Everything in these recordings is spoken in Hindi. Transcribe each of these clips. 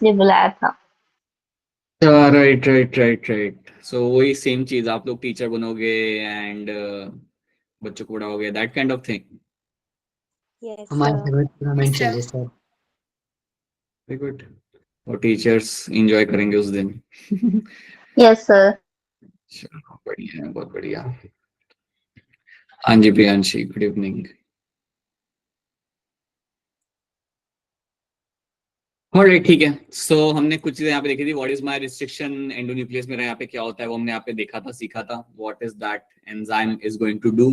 इसलिए बुलाया था। Right right right right. So वही सेम चीज, आप लोग टीचर बनोगे एंड बच्चों को पढ़ाओगे, that kind of thing. Yes, हमारे sir. घर में टूर्नामेंट Yes, चल sir. रही है सर। Very good. और टीचर्स एंजॉय करेंगे उस दिन। Yes sir. चलो बढ़िया है, बहुत बढ़िया। हाँ जी प्रियांशी, गुड इवनिंग। ऑलराइट ठीक है। सो हमने कुछ चीजें यहाँ पे देखी थी। What is my restriction endonuclease मेरा यहाँ पे क्या होता है वो हमने यहाँ पे देखा था, सीखा था। What is that enzyme is going to do,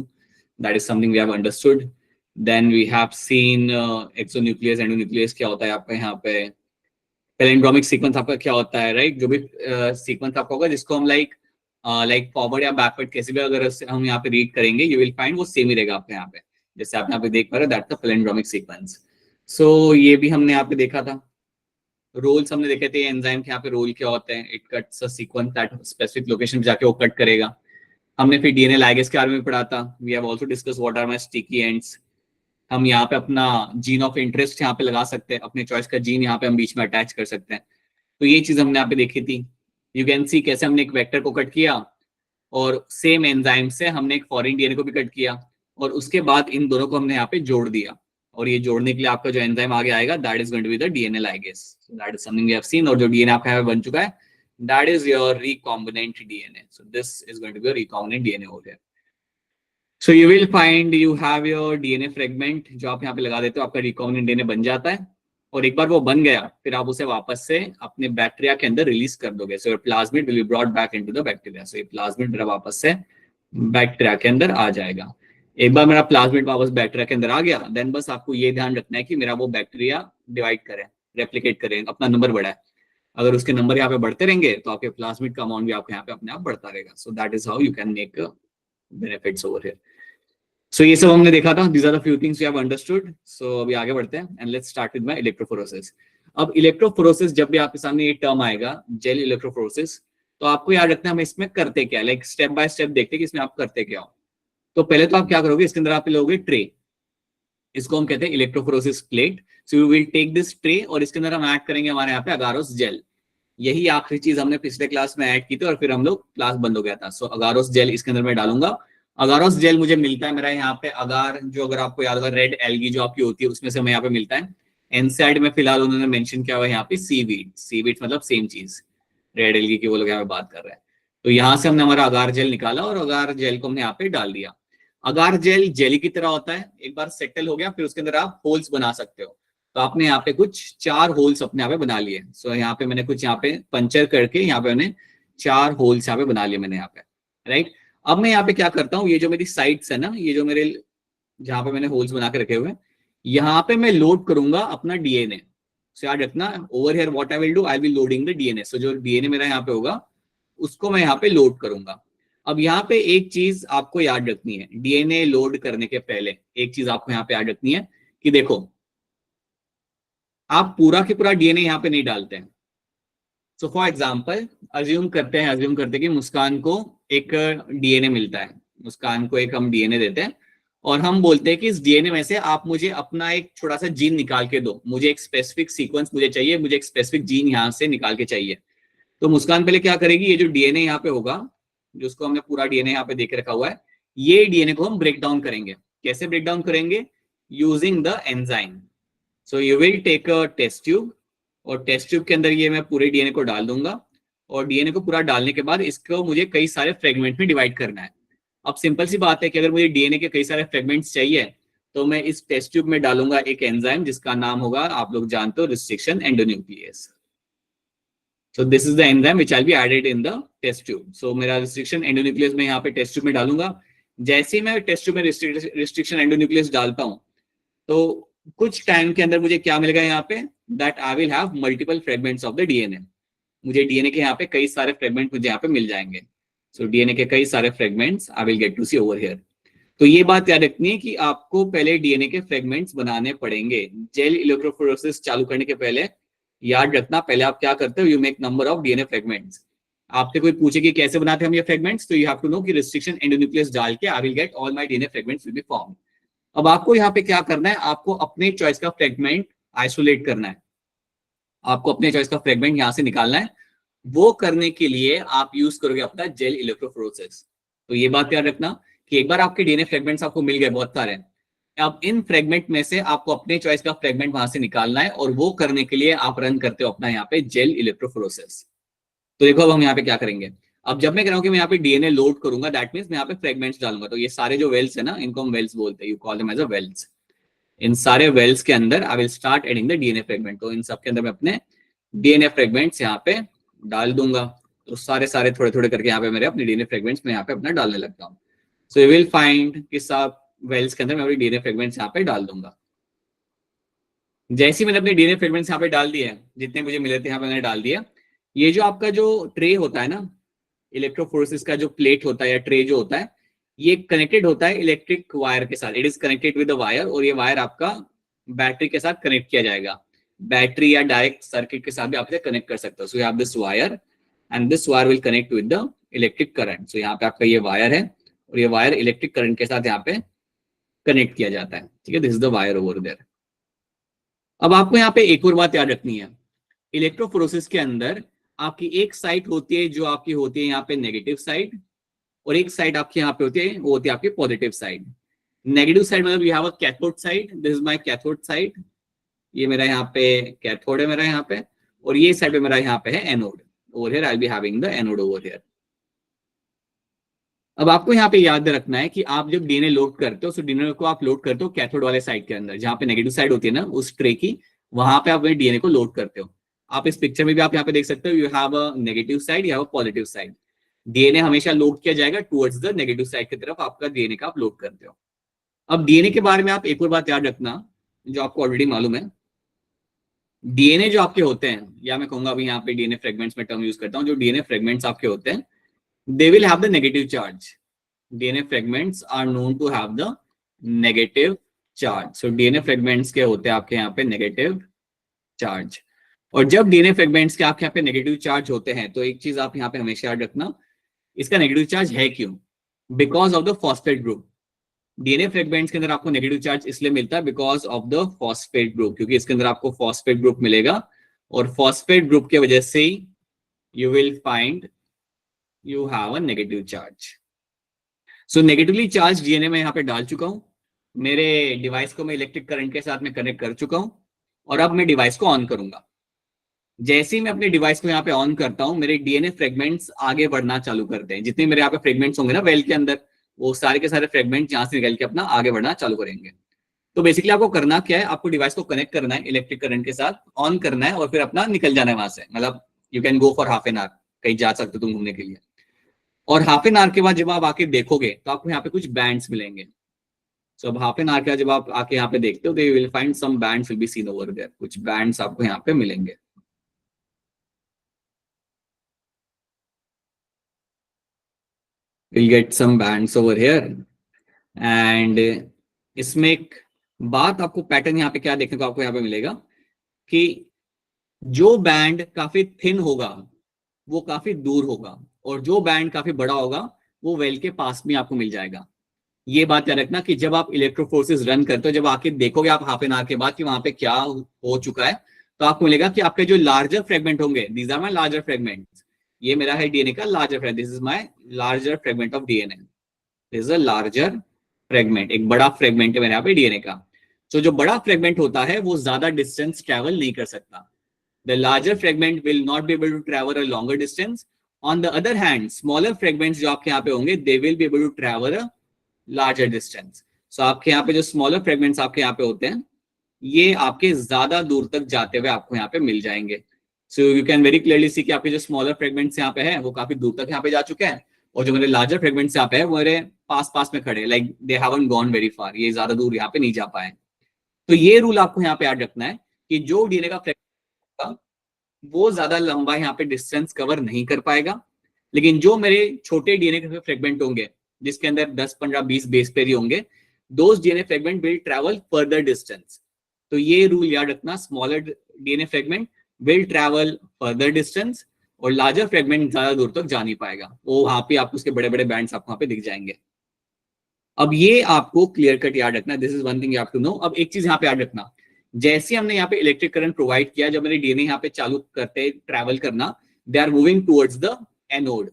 that is something we have understood. Then we have seen exonuclease endonuclease क्या होता है आपका यहाँ पे। पैलिंड्रोमिक सीक्वेंस आपका क्या होता है, राइट? जो भी सीक्वेंस आपका होगा जिसको हम लाइक फॉरवर्ड या बैकवर्ड कैसे भी अगर हम यहाँ पे रीड करेंगे, यू विल फाइंड वो सेम ही रहेगा आपके यहाँ पे। जैसे आप यहाँ पे देख पा रहे हो, दैट्स द पैलिंड्रोमिक सीक्वेंस। सो ये भी हमने यहाँ पे देखा था। रोल्स हमने देखे थे एंजाइम के यहाँ पे रोल क्या होते हैं। It cuts a sequence that specific location पे जाके वो कट करेगा। हमने फिर डीएनए लाइगेज के बारे में पढ़ा था। We have also discuss what are my sticky ends. हम यहाँ पे अपना जीन ऑफ इंटरेस्ट यहाँ पे लगा सकते हैं, अपने चॉइस का जीन यहाँ पे हम बीच में अटैच कर सकते हैं। तो ये चीज हमने यहाँ पे देखी थी। यू कैन सी कैसे हमने एक वेक्टर को कट किया और सेम एंजाइम से हमने एक फॉरेन डीएनए को भी कट किया और उसके बाद इन दोनों को हमने यहाँ पे जोड़ दिया। और ये जोड़ने के लिए आपका जो एंजाइम आगे आएगा, that is going to be the DNA ligase. That is something we have seen. और जो डीएनए आपका यहाँ पे बन चुका है, that is your recombinant DNA. So this is going to be recombinant DNA हो गया। So you will find you have your DNA fragment जो आप यहाँ पे लगा देते हो, आपका रिकॉम्बिनेंट डीएनए बन जाता है। और एक बार वो बन गया फिर आप उसे वापस से अपने बैक्टीरिया के अंदर रिलीज कर दोगे। So your plasmid will be brought back into the bacteria. So ये प्लाज्मिड मेरा वापस से बैक्टीरिया के अंदर आ जाएगा। एक बार मेरा प्लाज्मिड वापस बैक्टीरिया के अंदर आ गया, देन बस आपको ये ध्यान रखना है कि मेरा वो बैक्टीरिया डिवाइड करे, रेप्लिकेट करे, अपना नंबर बढ़ाए। अगर उसके नंबर यहाँ पे बढ़ते रहेंगे तो आपके प्लाज्मिड का अमाउंट भी आपके यहाँ पे अपने आप बढ़ता रहेगा। So that is how you can make benefits over here. सो ये सब हमने देखा था। These are the few things we have understood. So अभी आगे बढ़ते हैं and let's start with my electrophoresis. अब इलेक्ट्रोफोरेसिस जब भी आपके सामने ये टर्म आएगा, जेल इलेक्ट्रोफोरेसिस, तो आपको याद रखना है हम इसमें करते क्या, लाइक स्टेप बाय स्टेप देखते हैं कि इसमें आप करते क्या हो। तो पहले तो आप क्या करोगे, इसके अंदर आप लोगे ट्रे। इसको हम कहते हैं electrophoresis plate. So you will take this tray और इसके अंदर हम ऐड करेंगे हमारे यहाँ पे अगारोस जेल। यही आखिरी चीज हमने पिछले क्लास में ऐड की थी और फिर हम लोग क्लास बंद हो गया था। सो अगारोस जेल इसके अंदर मैं डालूंगा। अगारोस जेल मुझे मिलता है मेरा यहाँ पे अगार, जो अगर आपको याद होगा रेड एल्गी जो आपकी होती है उसमें से हमें यहाँ पे मिलता है। एनसाइड में फिलहाल उन्होंने मेंशन किया हुआ है यहाँ पे सीवीड। सीवीड मतलब सेम चीज, रेड एल्गी की वो लोग यहाँ पे बात कर रहे हैं। तो यहाँ से हमने हमारा अगार जेल निकाला और अगार जेल को हमने यहाँ पे डाल दिया। अगार जेल जेली की तरह होता है, एक बार सेटल हो गया फिर उसके अंदर आप होल्स बना सकते हो। तो आपने यहाँ पे कुछ 4 होल्स अपने यहाँ पे बना लिए। सो यहाँ पे मैंने कुछ यहाँ पे पंचर करके यहाँ पे मैंने 4 होल्स यहाँ पे बना लिए मैंने यहाँ पे, राइट। अब मैं यहाँ पे क्या करता हूँ, ये जो मेरी साइड्स है ना, ये जो मेरे जहाँ पे मैंने होल्स बना के रखे हुए, यहाँ पे मैं लोड करूंगा अपना डीएनए। सो याद रखना, over here what I will do, I will loading the DNA. So जो डीएनए मेरा यहाँ पे होगा उसको मैं यहाँ पे लोड करूंगा। अब यहाँ पे एक चीज आपको याद रखनी है, डीएनए लोड करने के पहले एक चीज आपको यहाँ पे याद रखनी है कि देखो आप पूरा के पूरा डीएनए यहाँ पे नहीं डालते हैं। सो फॉर एग्जाम्पल अज्यूम करते हैं कि मुस्कान को एक डीएनए मिलता है। मुस्कान को एक हम डीएनए देते हैं और हम बोलते हैं कि इस डीएनए में से आप मुझे अपना एक छोटा सा जीन निकाल के दो, मुझे एक स्पेसिफिक सीक्वेंस मुझे चाहिए, मुझे एक स्पेसिफिक जीन यहाँ से निकाल के चाहिए। तो मुस्कान पहले क्या करेगी, ये जो डीएनए यहाँ पे होगा, जिसको हमने पूरा डीएनए यहाँ पे देख रखा हुआ है, ये डीएनए को हम ब्रेक डाउन करेंगे। कैसे ब्रेक डाउन करेंगे, using the enzyme. So you will take a test tube और टेस्ट ट्यूब के अंदर ये मैं पूरे डीएनए को डाल दूंगा और डीएनए को पूरा डालने के बाद इसको मुझे कई सारे फ्रेगमेंट में डिवाइड करना है। अब सिंपल सी बात है कि अगर मुझे डीएनए के कई सारे फ्रेगमेंट्स चाहिए तो मैं इस टेस्ट ट्यूब में डालूंगा एक एंजाइम जिसका नाम होगा, आप लोग जानते हो, restriction endonuclease. So this is the enzyme which I'll be added in the test tube. So मेरा रिस्ट्रिक्शन एंडोन्यूक्लियस में यहाँ पे टेस्ट ट्यूब में डालूंगा। जैसे ही मैं टेस्ट ट्यूब में रिस्ट्रिक्शन एंडोन्यूक्लियस डालता हूँ तो कुछ टाइम के अंदर मुझे क्या मिलेगा यहाँ पे, that I will have multiple fragments of the DNA. मुझे डीएनए के यहाँ पे कई सारे फ्रेगमेंट मुझे यहाँ पे मिल जाएंगे। सो डीएनए के कई सारे fragments I will get to see over here. तो ये बात याद रखनी है कि आपको पहले डीएनए के फ्रेगमेंट्स बनाने पड़ेंगे। जेल इलेक्ट्रोफोरेसिस चालू करने के पहले याद रखना, पहले आप क्या करते हो, you make number of DNA fragments. आपसे कोई पूछे कि कैसे बनाते हैं हम ये फ्रेगमेंट्स, तो यू हैव टू नो कि रिस्ट्रिक्शन एंडोन्यूक्लियस डाल के आई will get all my DNA fragments will be formed. अब आपको यहाँ पे क्या करना है, आपको अपने चॉइस का फ्रेगमेंट आइसोलेट करना है। आपको अपने चॉइस का फ्रेगमेंट यहाँ से निकालना है। वो करने के लिए आप यूज करोगे अपना जेल इलेक्ट्रोफोरेसिस। तो ये बात याद रखना कि एक बार आपके डीएनए फ्रेगमेंट्स आपको मिल गए बहुत सारे, अब इन फ्रेगमेंट में से आपको अपने चॉइस का फ्रेगमेंट वहां से निकालना है, और वो करने के लिए आप रन करते हो अपना यहाँ पे जेल इलेक्ट्रोफोरेसिस। तो देखो अब हम यहाँ पे क्या करेंगे। अब जब मैं कह रहा हूँ कि मैं यहाँ पे डीएनए लोड करूंगा, दैट मींस मैं यहाँ पे फ्रेगमेंट्स डालूंगा। तो ये सारे जो वेल्स है ना, इनको हम वेल्स बोलते हैं, you call them as a wells. इन सारे वेल्स के अंदर I will start adding the DNA fragment. तो इन सब के अंदर मैं अपने डीएनए फ्रेगमेंट्स यहाँ पे डाल दूंगा। तो सारे सारे थोड़े थोड़े करके यहाँ पे मेरे अपने डीएनए फ्रेगमेंट्स में यहाँ पे अपना डालने लगता हूँ। सो यू विल फाइंड कि सब वेल्स के अंदर मैं अपनी डीएनए फ्रेगमेंट्स यहाँ पे डाल दूंगा। जैसे ही मैंने अपने डीएनए फ्रेगमेंट्स यहाँ पे डाल दिए, जितने मुझे मिले थे यहाँ पे मैंने डाल दिया। ये जो आपका जो ट्रे होता है ना, इलेक्ट्रोफोरेसिस का जो प्लेट होता है या ट्रे जो होता है, ये कनेक्टेड होता है इलेक्ट्रिक वायर के साथ। It is connected with the wire, और ये वायर आपका बैटरी के साथ कनेक्ट किया जाएगा। बैटरी या डायरेक्ट सर्किट के साथ भी आप इसे कनेक्ट कर सकते हो। So you have this wire and this wire will connect with the electric current. So यहाँ पे आपका ये वायर है, और ये वायर इलेक्ट्रिक करंट के साथ यहाँ पे कनेक्ट किया जाता है। ठीक है, this is the wire over there. अब आपको यहाँ पे एक और बात याद रखनी है। इलेक्ट्रोफोरेसिस के अंदर आपकी एक साइड होती है जो आपकी होती है यहाँ पे नेगेटिव साइड, और एक साइड आपकी यहाँ पे होती है, वो होती है आपकी पॉजिटिव साइड। नेगेटिव साइड मतलब you have a cathode side, this is my cathode side. ये मेरा यहाँ पे कैथोड है मेरा यहाँ पे, और ये साइड पे मेरा यहाँ पे है anode. Over here I will B having the anode over here. अब आपको यहाँ पे याद रखना है कि आप जब डीएनए लोड करते हो, तो डीएनए को आप लोड करते हो कैथोड वाले साइड के अंदर, जहाँ पे नेगेटिव साइड होती है ना उस ट्रे की, वहां पे आप डीएनए को लोड करते हो। आप इस पिक्चर में भी आप यहाँ पे देख सकते हो, you have a negative side, you have a positive side. DNA हमेशा लोड किया जाएगा टुवर्ड्स द नेगेटिव साइड की तरफ, आपका डीएनए का आप लोड करते हो। अब डीएनए के बारे में आप एक और बात याद रखना, जो आपको ऑलरेडी मालूम है। डीएनए जो आपके होते हैं, या मैं कहूंगा अभी यहाँ पे डीएनए फ्रेगमेंट्स में टर्म यूज करता हूँ, जो डीएनए फ्रेगमेंट्स आपके होते हैं, they will have the negative charge. DNA fragments are known to have the negative charge. So DNA fragments के होते हैं आपके यहाँ पे negative charge। और जब DNA fragments के आपके यहाँ पे negative charge होते हैं, तो एक चीज आप यहाँ पे हमेशा याद रखना, इसका negative charge है क्यों? Because of the phosphate group। DNA fragments के अंदर आपको negative charge इसलिए मिलता है because of the phosphate group, क्योंकि इसके अंदर आपको phosphate group मिलेगा, और phosphate group के वजह से you will find you have a negative charge। So negatively charge DNA में यहाँ पे डाल चुका हूँ, मेरे डिवाइस को मैं इलेक्ट्रिक करंट के साथ में कनेक्ट कर चुका हूँ, और अब मैं डिवाइस को ऑन करूंगा। जैसे ही मैं अपने डिवाइस को यहाँ पे ऑन करता हूँ, मेरे डीएनए फ्रेगमेंट्स आगे बढ़ना चालू करते हैं। जितने मेरे यहाँ पे फ्रेगमेंट्स होंगे ना वेल के अंदर, वो सारे के सारे फ्रेगमेंट यहाँ से निकल के अपना आगे बढ़ना चालू करेंगे। तो बेसिकली आपको करना क्या है, आपको डिवाइस को कनेक्ट करना है इलेक्ट्रिक करंट के साथ, ऑन करना है, और फिर अपना निकल जाना है वहां से। मतलब you can go for half an hour, कहीं जा सकते हो तुम घूमने के लिए। और हाफ एन आवर के बाद जब आप आके देखोगे, तो आपको यहाँ पे कुछ बैंड्स मिलेंगे। सो अब हाफ एन आवर के बाद जब आप आके यहाँ पे देखते हो, तो you will find some bands will be seen over there. कुछ बैंड्स आपको यहाँ पे मिलेंगे। Will get some bands over here. And इसमें एक बात आपको पैटर्न यहाँ पे क्या देखने को आपको यहाँ पे मिलेगा, कि जो बैंड काफी थिन होगा वो काफी दूर होगा, और जो बैंड काफी बड़ा होगा वो वेल के पास में आपको मिल जाएगा। ये बात याद रखना कि जब आप इलेक्ट्रोफोर्सेस रन करते हो, जब आके देखोगे आप हाफ एन आवर के बाद कि वहां पे क्या हो चुका है, तो आपको मिलेगा कि आपके जो लार्जर फ्रेगमेंट होंगे, these are my larger fragments. ये मेरा है डीएनए का larger fragment, this is my larger fragment of DNA, this is a larger fragment. एक बड़ा फ्रेगमेंट है मेरे यहाँ पे डीएनए का। तो जो बड़ा फ्रेगमेंट होता है वो ज्यादा डिस्टेंस ट्रेवल नहीं कर सकता। The larger fragment will not be able to travel a longer distance. On the other hand, smaller fragments जो आपके यहाँ पे होंगे, they will be able to travel a larger distance. So आपके यहाँ पे जो smaller fragments आपके यहाँ पे होते हैं, ये आपके ज्यादा दूर तक जाते हुए आपको यहाँ पे मिल जाएंगे। So you can very clearly see कि आपके जो smaller fragments यहाँ पे हैं, वो काफी दूर तक यहाँ पे जा चुके हैं, और जो मेरे larger fragments यहाँ पे हैं, वो मेरे पास में खड़े, like they haven't gone very far, ये ज्यादा दूर यहाँ पे नहीं जा पाए। तो ये रूल आपको यहाँ पे याद रखना है कि जो डीएनए का वो ज्यादा लंबा यहाँ पे डिस्टेंस कवर नहीं कर पाएगा, लेकिन जो मेरे छोटे डीएनए के फ्रेगमेंट होंगे, जिसके अंदर 10, 15, 20 बेस पेयर ही होंगे, those DNA fragment will travel further distance. तो ये रूल याद रखना, smaller DNA fragment will travel further distance, और लार्जर फ्रेगमेंट ज्यादा दूर तक जा नहीं पाएगा। वो वहां पे आपको उसके बड़े बड़े बैंड्स आपको वहां पे दिख जाएंगे। अब ये आपको क्लियर कट याद रखना, this is one thing you have to know. अब एक चीज यहाँ पे याद रखना जैसे हमने यहाँ पे इलेक्ट्रिक करंट प्रोवाइड किया, जब मेरे डीएनए यहाँ पे चालू करते ट्रैवल करना, they are moving towards the anode,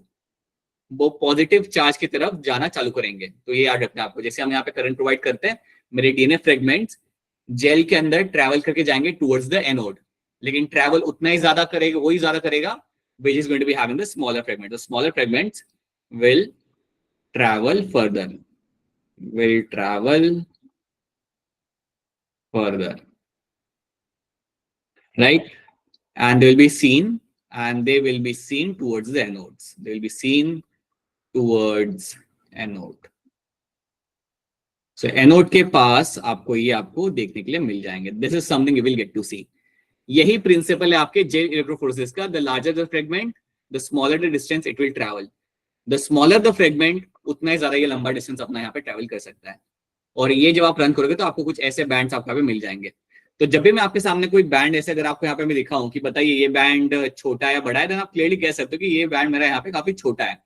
वो पॉजिटिव चार्ज की तरफ जाना चालू करेंगे। तो ये याद रखना आपको, जैसे हम यहाँ पे करंट प्रोवाइड करते हैं, मेरे डीएनए फ्रेगमेंट्स जेल के अंदर ट्रैवल करके जाएंगे टुवर्ड्स द एनोड, लेकिन ट्रैवल उतना ही ज्यादा करेगा, वही ज्यादा करेगा which is going to be having the smaller fragment. The smaller fragments will travel further, right? And they will be seen towards the anodes. They will be seen towards anode. So anode के पास आपको ये आपको देखने के लिए मिल जाएंगे. This is something you will get to see. यही प्रिंसिपल है आपके जेल इलेक्ट्रोफोरेसिस का. The larger the fragment, the smaller the distance it will travel. The smaller the fragment, उतना ही ज्यादा ये लंबा डिस्टेंस अपना यहाँ पे ट्रैवल कर सकता है. और ये जब आप रन करोगे तो आपको कुछ ऐसे बैंड्स आपको यहाँ पे मिल जाएंगे. तो जब भी मैं आपके सामने कोई बैंड ऐसे अगर आपको यहाँ पे मैं दिखाऊं कि बताइए ये बैंड छोटा है बड़ा है, देन आप क्लियरली कह सकते हो कि ये बैंड मेरा यहाँ पे काफी छोटा है.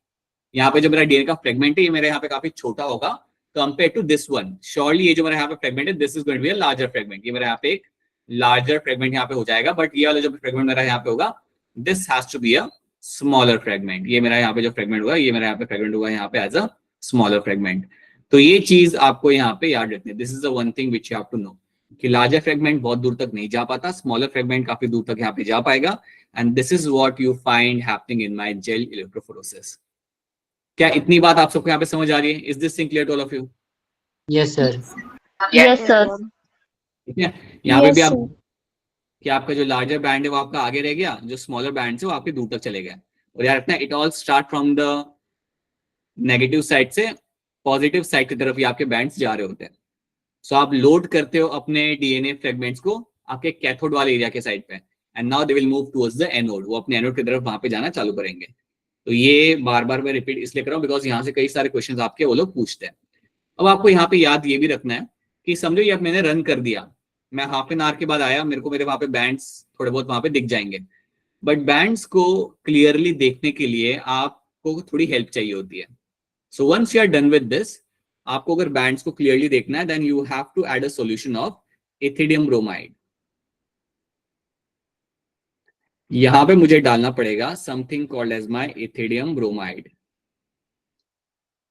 यहाँ पे जो मेरा डीएनए का फ्रेगमेंट है ये मेरे यहाँ पे काफी छोटा होगा compare to this one. Surely ये जो मेरा यहाँ पे फ्रेगमेंट है, this is going to be a larger fragment. ये मेरा यहाँ पे एक लार्जर फ्रेगमेंट यहाँ पे हो जाएगा. बट ये वाला जो फ्रेगमेंट मेरा यहाँ पे होगा, this has to be a smaller fragment. ये मेरा यहाँ पे जो फ्रेगमेंट होगा, ये मेरा यहाँ पे फ्रेगमेंट होगा यहाँ पे एज अ स्मॉलर फ्रेगमेंट. तो ये चीज आपको यहाँ पे याद रखनी है. This is the one thing which you have to know कि लार्जर फ्रेगमेंट बहुत दूर तक नहीं जा पाता, स्मॉलर फ्रेगमेंट काफी दूर तक यहाँ पे जा पाएगा. And this is what you find happening in my gel electrophoresis. क्या इतनी बात आप सबको यहाँ पे समझ आ रही है? Is this thing clear to all of you? Yes sir. Yes, sir. ठीक है. यहाँ पे Yes, भी आप sir. कि आपका जो लार्जर बैंड है वो आपका आगे रह गया, जो स्मॉलर बैंड है वो आपके दूर तक चले गए. और यार इतना it all start from the negative side से पॉजिटिव साइड की तरफ ये आपके बैंड्स जा रहे होते हैं. सो आप लोड करते हो अपने डीएनए फ्रेगमेंट्स को आपके कैथोड वाले एरिया के साइड पे, and now they will move towards the anode. वो अपने एनोड की तरफ वहां पे जाना चालू करेंगे. तो ये बार बार मैं रिपीट इसलिए कर रहा हूँ बिकॉज यहाँ से कई सारे क्वेश्चन आपके वो लोग पूछते हैं. अब आपको यहाँ पे याद ये भी रखना है कि समझो ये मैंने रन कर दिया, मैं हाफ एन आवर के बाद आया, मेरे को मेरे वहां पे बैंड्स थोड़े बहुत वहां पे दिख जाएंगे. बट बैंड्स को क्लियरली देखने के लिए आपको थोड़ी हेल्प चाहिए होती है. So once you are done with this, आपको अगर बैंड्स को क्लियरली देखना है, then you have to add a solution of ethidium bromide. यहां पे मुझे डालना पड़ेगा something called as my ethidium bromide.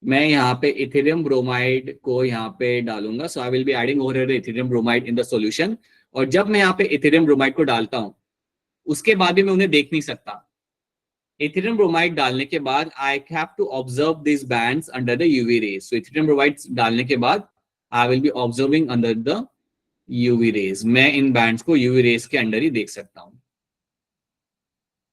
मैं यहाँ पे इथिडियम ब्रोमाइड को यहाँ पे डालूंगा. So I will be adding over here ethidium bromide in the solution. और जब मैं यहाँ पे इथिडियम ब्रोमाइड को डालता हूँ उसके बाद भी मैं उन्हें देख नहीं सकता. इथिडियम ब्रोमाइड डालने के बाद I have to observe this bands under the UV rays. So ethidium bromide डालने के बाद I will be observing under the UV rays. मैं इन बैंड्स को यूवी रेज के अंडर ही देख सकता हूँ.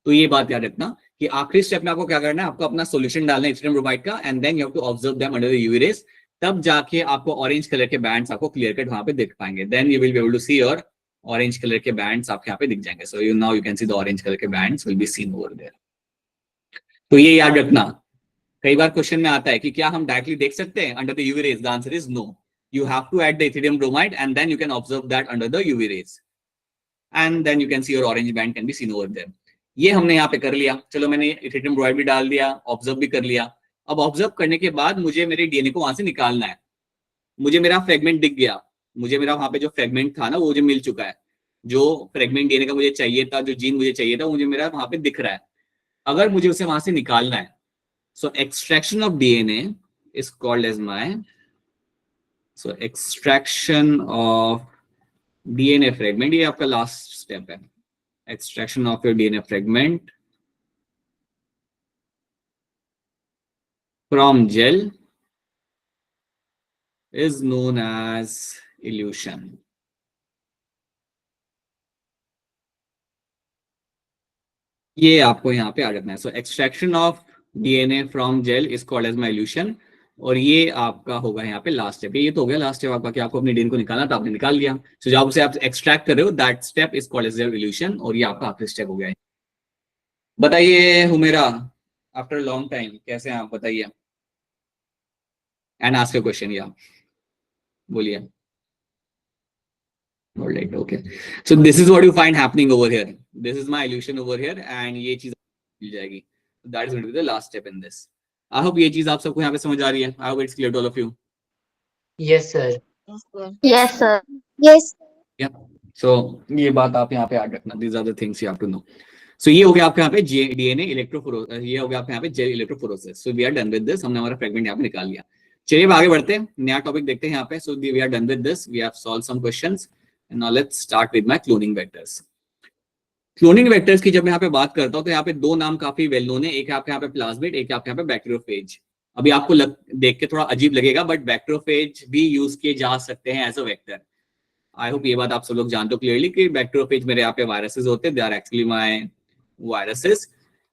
तो ये बात याद रखना कि आखिरी स्टेप में आपको क्या करना है, आपको अपना सॉल्यूशन डालना है इथिडियम ब्रोमाइड का, and then you have to observe them under the UV rays. तब जाके आपको ऑरेंज कलर के बैंड्स आपको क्लियर कट वहां पे दिख पाएंगे. Then you will be able to see your orange colour के बैंड्स आपके यहाँ पे दिख जाएंगे. So now you can see the orange colour के bands will be seen over there. तो ये याद रखना. कई बार क्वेश्चन में आता है कि क्या हम डायरेक्टली देख सकते हैं under the UV rays? The answer is no. You have to add the ethidium bromide and then you can observe that under the UV rays, and then you can see your orange band can be seen over there. ये हमने यहाँ पे कर लिया. चलो मैंने इथिडियम ब्रोमाइड भी डाल दिया, ऑब्जर्व भी कर लिया. अब ऑब्जर्व करने के बाद मुझे मेरे डीएनए को वहां से निकालना है. मुझे मेरा फ्रेगमेंट दिख गया, मुझे मेरा वहां पे जो फ्रेगमेंट था ना वो मुझे मिल चुका है. जो फ्रेगमेंट डीएनए का मुझे चाहिए था, जो जीन मुझे चाहिए था, वो मुझे मेरा वहां पे दिख रहा है. अगर मुझे उसे वहां से निकालना है, so extraction of DNA is called as my extraction of DNA fragment. ये आपका लास्ट स्टेप है. Extraction of your DNA fragment from gel is known as elution. ये आपको यहाँ पे आ रखना है. So extraction of DNA from gel is called as my elution. और ये आपका होगा यहाँ पे लास्ट स्टेप. ये तो हो गया लास्ट स्टेप आपका कि आपको अपने डीएनए को निकालना था, आपने निकाल लिया. सो जब उसे आप एक्सट्रैक्ट कर रहे हो, that step is called as your elution. और ये आपका आखिरी स्टेप हो गया है. बताइए हुमेरा, आफ्टर लॉन्ग टाइम कैसे हैं आप? बताइए एंड आस्क योर क्वेश्चन. या बोलिए. Alright, okay. So this is what you find happening over here. This is my elution over here, and ये चीज मिल जाएगी. That is going to be the last step in this. I hope ये चीज आप सबको यहाँ पे समझ आ रही है. I hope it's clear to all of you. Yes sir. Yes, sir. Yes. या सो ये बात आप यहाँ पे याद रखना, these are the things you have to know. So ये हो गया आपके यहाँ पे डीएनए इलेक्ट्रोफोरेसिस, ये हो गया आपके यहाँ पे gel electrophoresis. So we are done with this, हमने हमारा फ्रेगमेंट यहाँ पे निकाल लिया। चलिए अब आगे बढ़ते हैं, नया टॉपिक देखते हैं यहाँ पे। So we are done with this, we have solve some questions and now let's start with my cloning vectors. Cloning vectors की जब मैं यहाँ पे बात करता हूँ तो यहाँ पे दो नाम काफी वेल नोन है, एक आपके यहाँ पे प्लाज्मिड, एक आपके यहाँ पे बैक्टीरियोफेज। अभी आपको देख के थोड़ा अजीब लगेगा, बट बैक्टीरियोफेज भी यूज किए जा सकते हैं as a vector. I hope ये बात आप सब लोग जानते हो क्लियरली कि बैक्टीरियोफेज मेरे यहाँ पे वायरसेस होते हैं, they are actually my viruses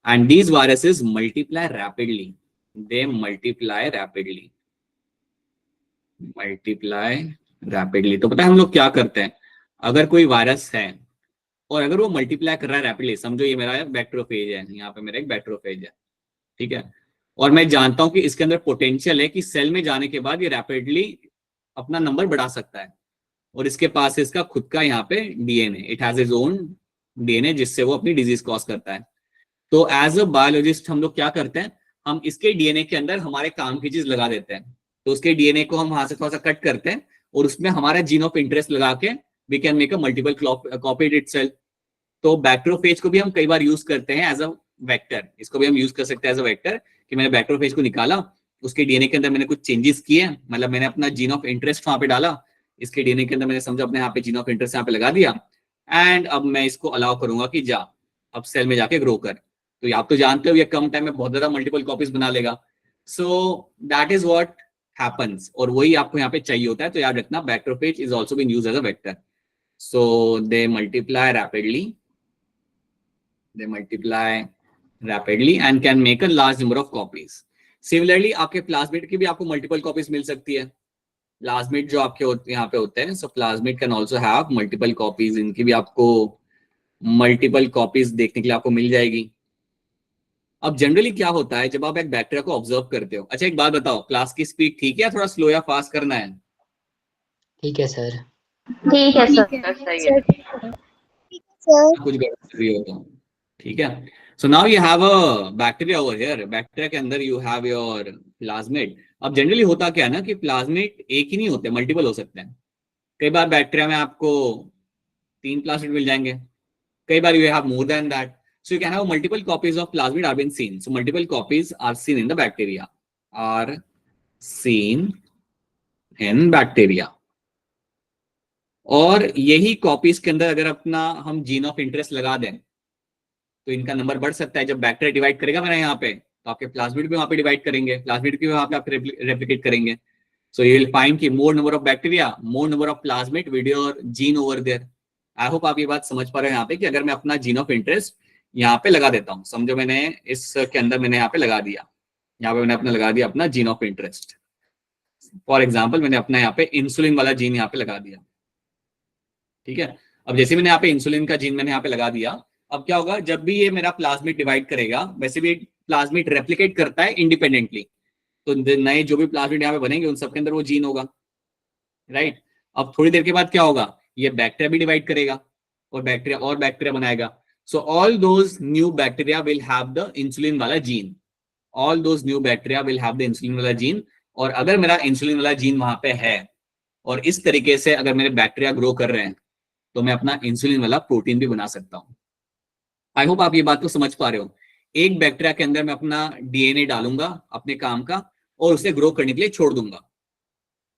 and these viruses multiply rapidly, they multiply rapidly, तो पता है हम लोग क्या करते हैं, अगर कोई वायरस है और अगर वो मल्टीप्लाई कर रहा है रैपिडली, समझो ये मेरा बैक्टीरियोफेज है, यहाँ पे मेरा एक बैक्टीरियोफेज है, ठीक है, और मैं जानता हूं कि इसके अंदर पोटेंशियल है कि सेल में जाने के बाद ये रैपिडली अपना नंबर बढ़ा सकता है, और इसके पास इसका खुद का यहाँ पे DNA, it has its own DNA जिससे वो अपनी डिजीज कॉज करता है। तो एज अ बायोलॉजिस्ट हम लोग क्या करते हैं, हम इसके डीएनए के अंदर हमारे काम की चीज लगा देते हैं। तो उसके डीएनए को हम वहां से थोड़ा सा कट करते हैं और उसमें हमारा जीन ऑफ इंटरेस्ट लगा के we can make a multiple copy itself. तो बैक्टीरियोफेज को भी हम कई बार यूज करते हैं एज अ वेक्टर, इसको भी हम यूज कर सकते हैं एज अ वेक्टर कि मैंने बैक्टीरियोफेज को निकाला, उसके डीएनए के अंदर मैंने कुछ चेंजेस किए, मतलब मैंने अपना जीन ऑफ इंटरेस्ट वहां पे डाला, इसके डीएनए के अंदर मैंने समझा अपने यहाँ पे जीन ऑफ इंटरेस्ट यहाँ पे लगा दिया, एंड अब मैं इसको अलाउ करूंगा कि जा अब सेल में जाके ग्रो कर। तो आप तो जानते हो ये कम टाइम में बहुत ज्यादा मल्टीपल कॉपीज बना लेगा। सो दैट इज व्हाट हैपेंस, और वही आपको यहाँ पे चाहिए होता है। तो याद रखना bacteriophage is also been used as a vector. So they multiply rapidly and can make a large number of copies. Similarly आपके प्लाज्मिड की भी आपको मल्टीपल कॉपीज मिल सकती है। प्लाज्मिड जो आपके यहाँ पे होते हैं, so plasmid can also have multiple copies, इनकी भी आपको मल्टीपल कॉपीज देखने के लिए आपको मिल जाएगी। अब जनरली क्या होता है जब आप एक बैक्टीरिया को ऑब्जर्व करते हो, अच्छा एक बात बताओ, क्लास की स्पीड ठीक है, थोड़ा स्लो या फास्ट करना है? ठीक है सर। ठीक है सर, सही है। कुछ गड़बड़ी हो तो ठीक है। So now you have a bacteria over here, bacteria के अंदर यू हैव योर प्लाज्मिड। अब जनरली होता क्या है ना कि प्लाज्मिड एक ही नहीं होते, मल्टीपल हो सकते हैं। कई बार बैक्टीरिया में आपको 3 प्लाज्मिड मिल जाएंगे, कई बार you have more than that, so you can have multiple copies of plasmid are been seen, so multiple copies are seen in the bacteria, are seen in bacteria। और यही कॉपीज के अंदर अगर अपना हम जीन ऑफ इंटरेस्ट लगा दें तो इनका नंबर बढ़ सकता है। जब बैक्टीरिया डिवाइड करेगा मेरा यहाँ पे, तो आपके प्लाज्मिड भी वहां पे डिवाइड करेंगे, प्लाज्मिड भी वहां पे आप रेप्लिकेट करेंगे। सो यू विल फाइंड कि more number of bacteria, more number of plasmid with your gene over there. I hope आप ये बात समझ पा रहे हैं यहाँ पे कि अगर मैं अपना जीन ऑफ इंटरेस्ट यहाँ पे लगा देता हूँ, समझो मैंने इसके अंदर मैंने यहाँ पे लगा दिया, यहाँ पे मैंने अपना लगा दिया अपना gene of interest, for example मैंने अपना यहाँ पे इंसुलिन वाला जीन यहाँ पे लगा दिया, ठीक है। अब जैसे मैंने यहाँ पे इंसुलिन का जीन मैंने यहाँ पे लगा दिया, अब क्या होगा, जब भी ये मेरा प्लाज्मिड डिवाइड करेगा, वैसे भी प्लाज्मिड रेप्लिकेट करता है इंडिपेंडेंटली, तो नए जो भी प्लाज्मिड यहाँ पे बनेंगे उन सबके अंदर वो जीन होगा, राइट। अब थोड़ी देर के बाद क्या होगा, ये बैक्टीरिया भी डिवाइड करेगा और बैक्टीरिया बनाएगा। So all those new bacteria will have the insulin वाला gene, all those new bacteria will have the insulin वाला जीन। और अगर मेरा इंसुलिन वाला जीन वहां पे है और इस तरीके से अगर मेरे बैक्टीरिया ग्रो कर रहे हैं, तो मैं अपना इंसुलिन वाला प्रोटीन भी बना सकता हूँ। आई होप आप ये बात को समझ पा रहे हो। एक बैक्टीरिया के अंदर मैं अपना डीएनए डालूंगा अपने काम का और उसे ग्रो करने के लिए छोड़ दूंगा।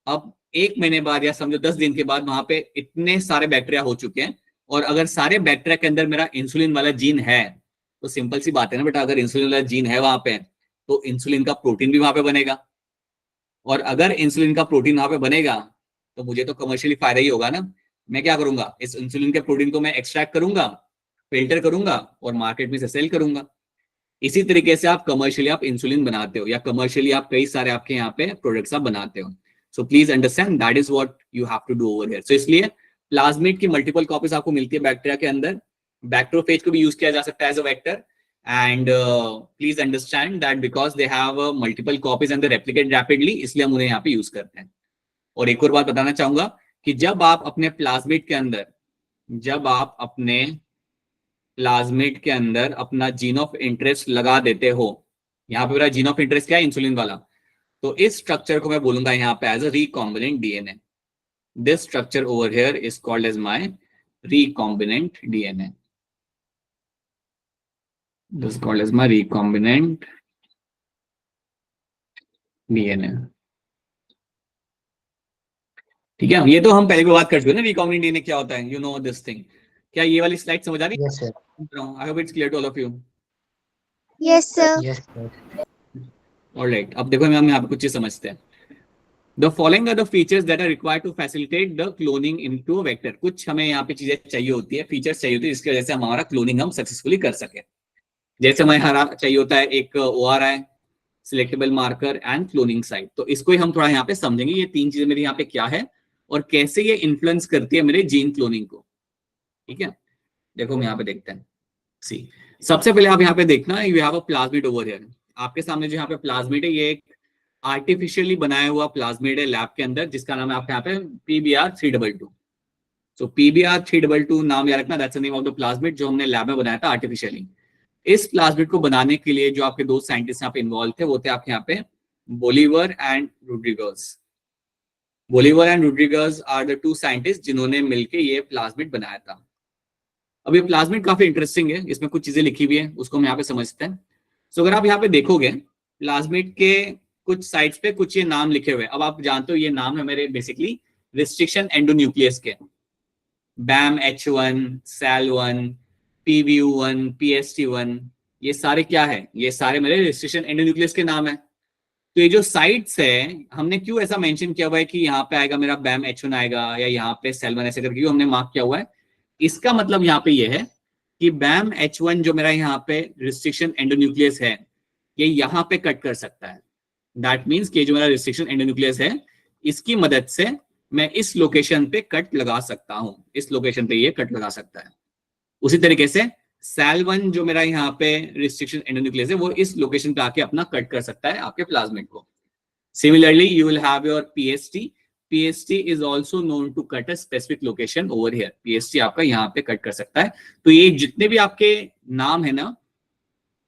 अब 1 महीने बाद या समझो 10 दिन के बाद वहां पे इतने सारे बैक्टीरिया हो चुके हैं, और अगर सारे बैक्टीरिया के अंदर मेरा इंसुलिन वाला जीन है, तो सिंपल सी बात है ना बेटा, अगर इंसुलिन वाला जीन है वहां पे, तो इंसुलिन का प्रोटीन भी वहां पे बनेगा, और अगर इंसुलिन का प्रोटीन वहां पे बनेगा तो मुझे तो कमर्शियली फायदा ही होगा ना। मैं क्या करूंगा, इस इंसुलिन के प्रोटीन को मैं एक्सट्रैक्ट करूंगा, फिल्टर करूंगा और मार्केट में से सेल करूंगा। इसी तरीके से आप कमर्शियली आप इंसुलिन बनाते हो, या कमर्शियली आप कई सारे आपके यहाँ पे प्रोडक्ट्स आप बनाते हो। So please understand that is what you have to do over here. So इसलिए प्लाज्मिड की मल्टीपल कॉपीज आपको मिलती है बैक्टीरिया के अंदर, बैक्टीरियोफेज को भी यूज किया जा सकता है as a vector, and please understand that because they have multiple copies and they replicate rapidly, इसलिए हम उन्हें यहाँ पे यूज करते हैं। और एक और बात बताना चाहूंगा कि जब आप अपने प्लाज्मिड के अंदर अपना जीन ऑफ इंटरेस्ट लगा देते हो, यहाँ पे मेरा जीन ऑफ इंटरेस्ट क्या है, इंसुलिन वाला, तो इस स्ट्रक्चर को मैं बोलूंगा यहाँ पे as a recombinant DNA. This structure over here is called as my recombinant DNA. This is called as my recombinant DNA. ठीक है, ये तो हम पहले भी बात कर चुके हैं ना, रिकॉम्बिनेंट डीएनए क्या होता है, यू नो दिस थिंग. क्या ये वाली स्लाइड समझ आ रही Yes, sir. है? I hope it's clear to all of you. Yes, sir. Yes, sir. Alright, अब देखो हम यहाँ पे कुछ चीज समझते हैं. The following are the features that are required to facilitate the cloning into a vector. कुछ हमें यहाँ पे चीजें चाहिए होती है, फीचर्स चाहिए होती है जिसकी वजह से हमारा क्लोनिंग हम सक्सेसफुली कर सके. जैसे हमें हरा चाहिए होता है एक ORI, selectable marker and cloning site. तो इसको ही हम थोड़ा यहाँ पे समझेंगे, ये तीन चीजें मेरे यहाँ पे क्या है और कैसे ये इन्फ्लुएंस करती है मेरे जीन क्लोनिंग को. ठीक है, देखो हम यहाँ पे देखते हैं. सी, सबसे पहले आप यहाँ पे देखना, you have a plasmid over here. आपके सामने जो यहाँ पे प्लाज्मिड है, ये एक आर्टिफिशियली बनाया हुआ प्लाज्मिड है लैब के अंदर, जिसका नाम है आपके यहाँ पे PBr322. सो PBr322 नाम याद रखना, that's the name of the plasmid जो हमने लैब में बनाया था आर्टिफिशियली. इस प्लाज्मिड को बनाने के लिए जो आपके दो साइंटिस्ट यहाँ पे इन्वॉल्व थे वो थे आपके यहाँ पे Bolivar and Rodriguez. Bolivar and Rodriguez are the two scientist जिन्होंने मिलकर ये प्लाज्मिड बनाया था. अब ये प्लाज्मिड काफी इंटरेस्टिंग है, इसमें कुछ चीजें लिखी हुई है, उसको हम यहाँ पे समझते हैं. सो अगर आप यहाँ पे देखोगे प्लाज्मिड के कुछ साइट्स पे कुछ ये नाम लिखे हुए. अब आप जानते हो ये नाम है मेरे बेसिकली रिस्ट्रिक्शन एंडोन्यूक्लियस के. BAM-H1, SAL1, PBU1, PST1, ये सारे क्या है, ये सारे मेरे रिस्ट्रिक्शन एंडोन्यूक्लियस के नाम है. तो ये जो साइट्स है, हमने क्यों ऐसा मेंशन किया हुआ है कि यहाँ पे आएगा मेरा BAM-H1 आएगा या यहाँ पे SAL1 ऐसे करके क्यों हमने मार्क किया हुआ है? इसका मतलब यहाँ पे ये है कि BAM-H1 जो मेरा यहाँ पे रिस्ट्रिक्शन एंडोन्यूक्लियस है, ये यहाँ पे कट कर सकता है. दैट मीन्स कि जो मेरा रिस्ट्रिक्शन एंडोन्यूक्लियस है, इसकी मदद से मैं इस लोकेशन पे कट लगा सकता हूं, इस लोकेशन पे ये कट लगा सकता है. उसी तरीके से SAL1 जो मेरा यहाँ पे रिस्ट्रिक्शन एंडोन्यूक्लियस है, वो इस लोकेशन पे आके अपना कट कर सकता है आपके प्लाज्मिड को. Similarly you will have your PST is also known to cut a specific location over here. PST आपका यहाँ पे कट कर सकता है. तो ये जितने भी आपके नाम है ना,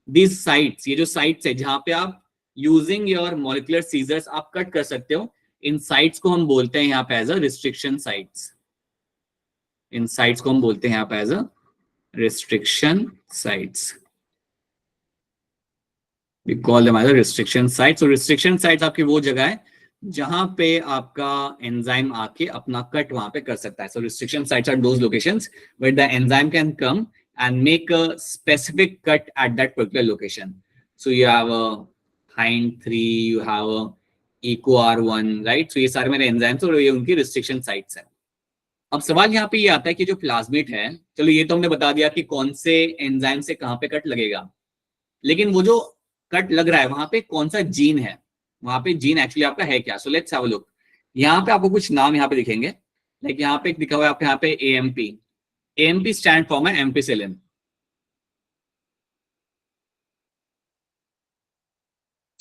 these sites, ये जो साइट्स है जहां पे आप यूजिंग योर मॉलिक्यूलर सीजर्स आप कट कर सकते हो, इन साइट्स को हम बोलते हैं यहाँ पे एज अ रिस्ट्रिक्शन साइट्स. इन साइट्स को हम बोलते हैं यहाँ पे as a restriction sites. We call them as a restriction sites. और रिस्ट्रिक्शन साइट्स आपकी वो जगह है जहां पे आपका एंजाइम आके अपना कट वहां पे कर सकता है. So restriction sites are those locations where the enzyme can come and make a specific cut at that particular location. So you have a HIND3, you have a EcoR1, right? So ये सारे मेरे एंजाइम्स और ये उनकी रिस्ट्रिक्शन साइट्स हैं. अब सवाल यहाँ पे ये आता है कि जो प्लाज्मिड है, चलो ये तो हमने बता दिया कि कौन से एंजाइम से कहाँ पे कट लगेगा, लेकिन वो जो कट लग रहा है वहां पे कौन सा जीन है, वहां पे जीन एक्चुअली आपका है क्या. So let's have a look. यहाँ पे आपको कुछ नाम यहाँ पे दिखेंगे, लाइक यहाँ पे दिखा हुआ है आपके यहाँ पे AMP. AMP स्टैंड फॉर है एम्पिसिलिन.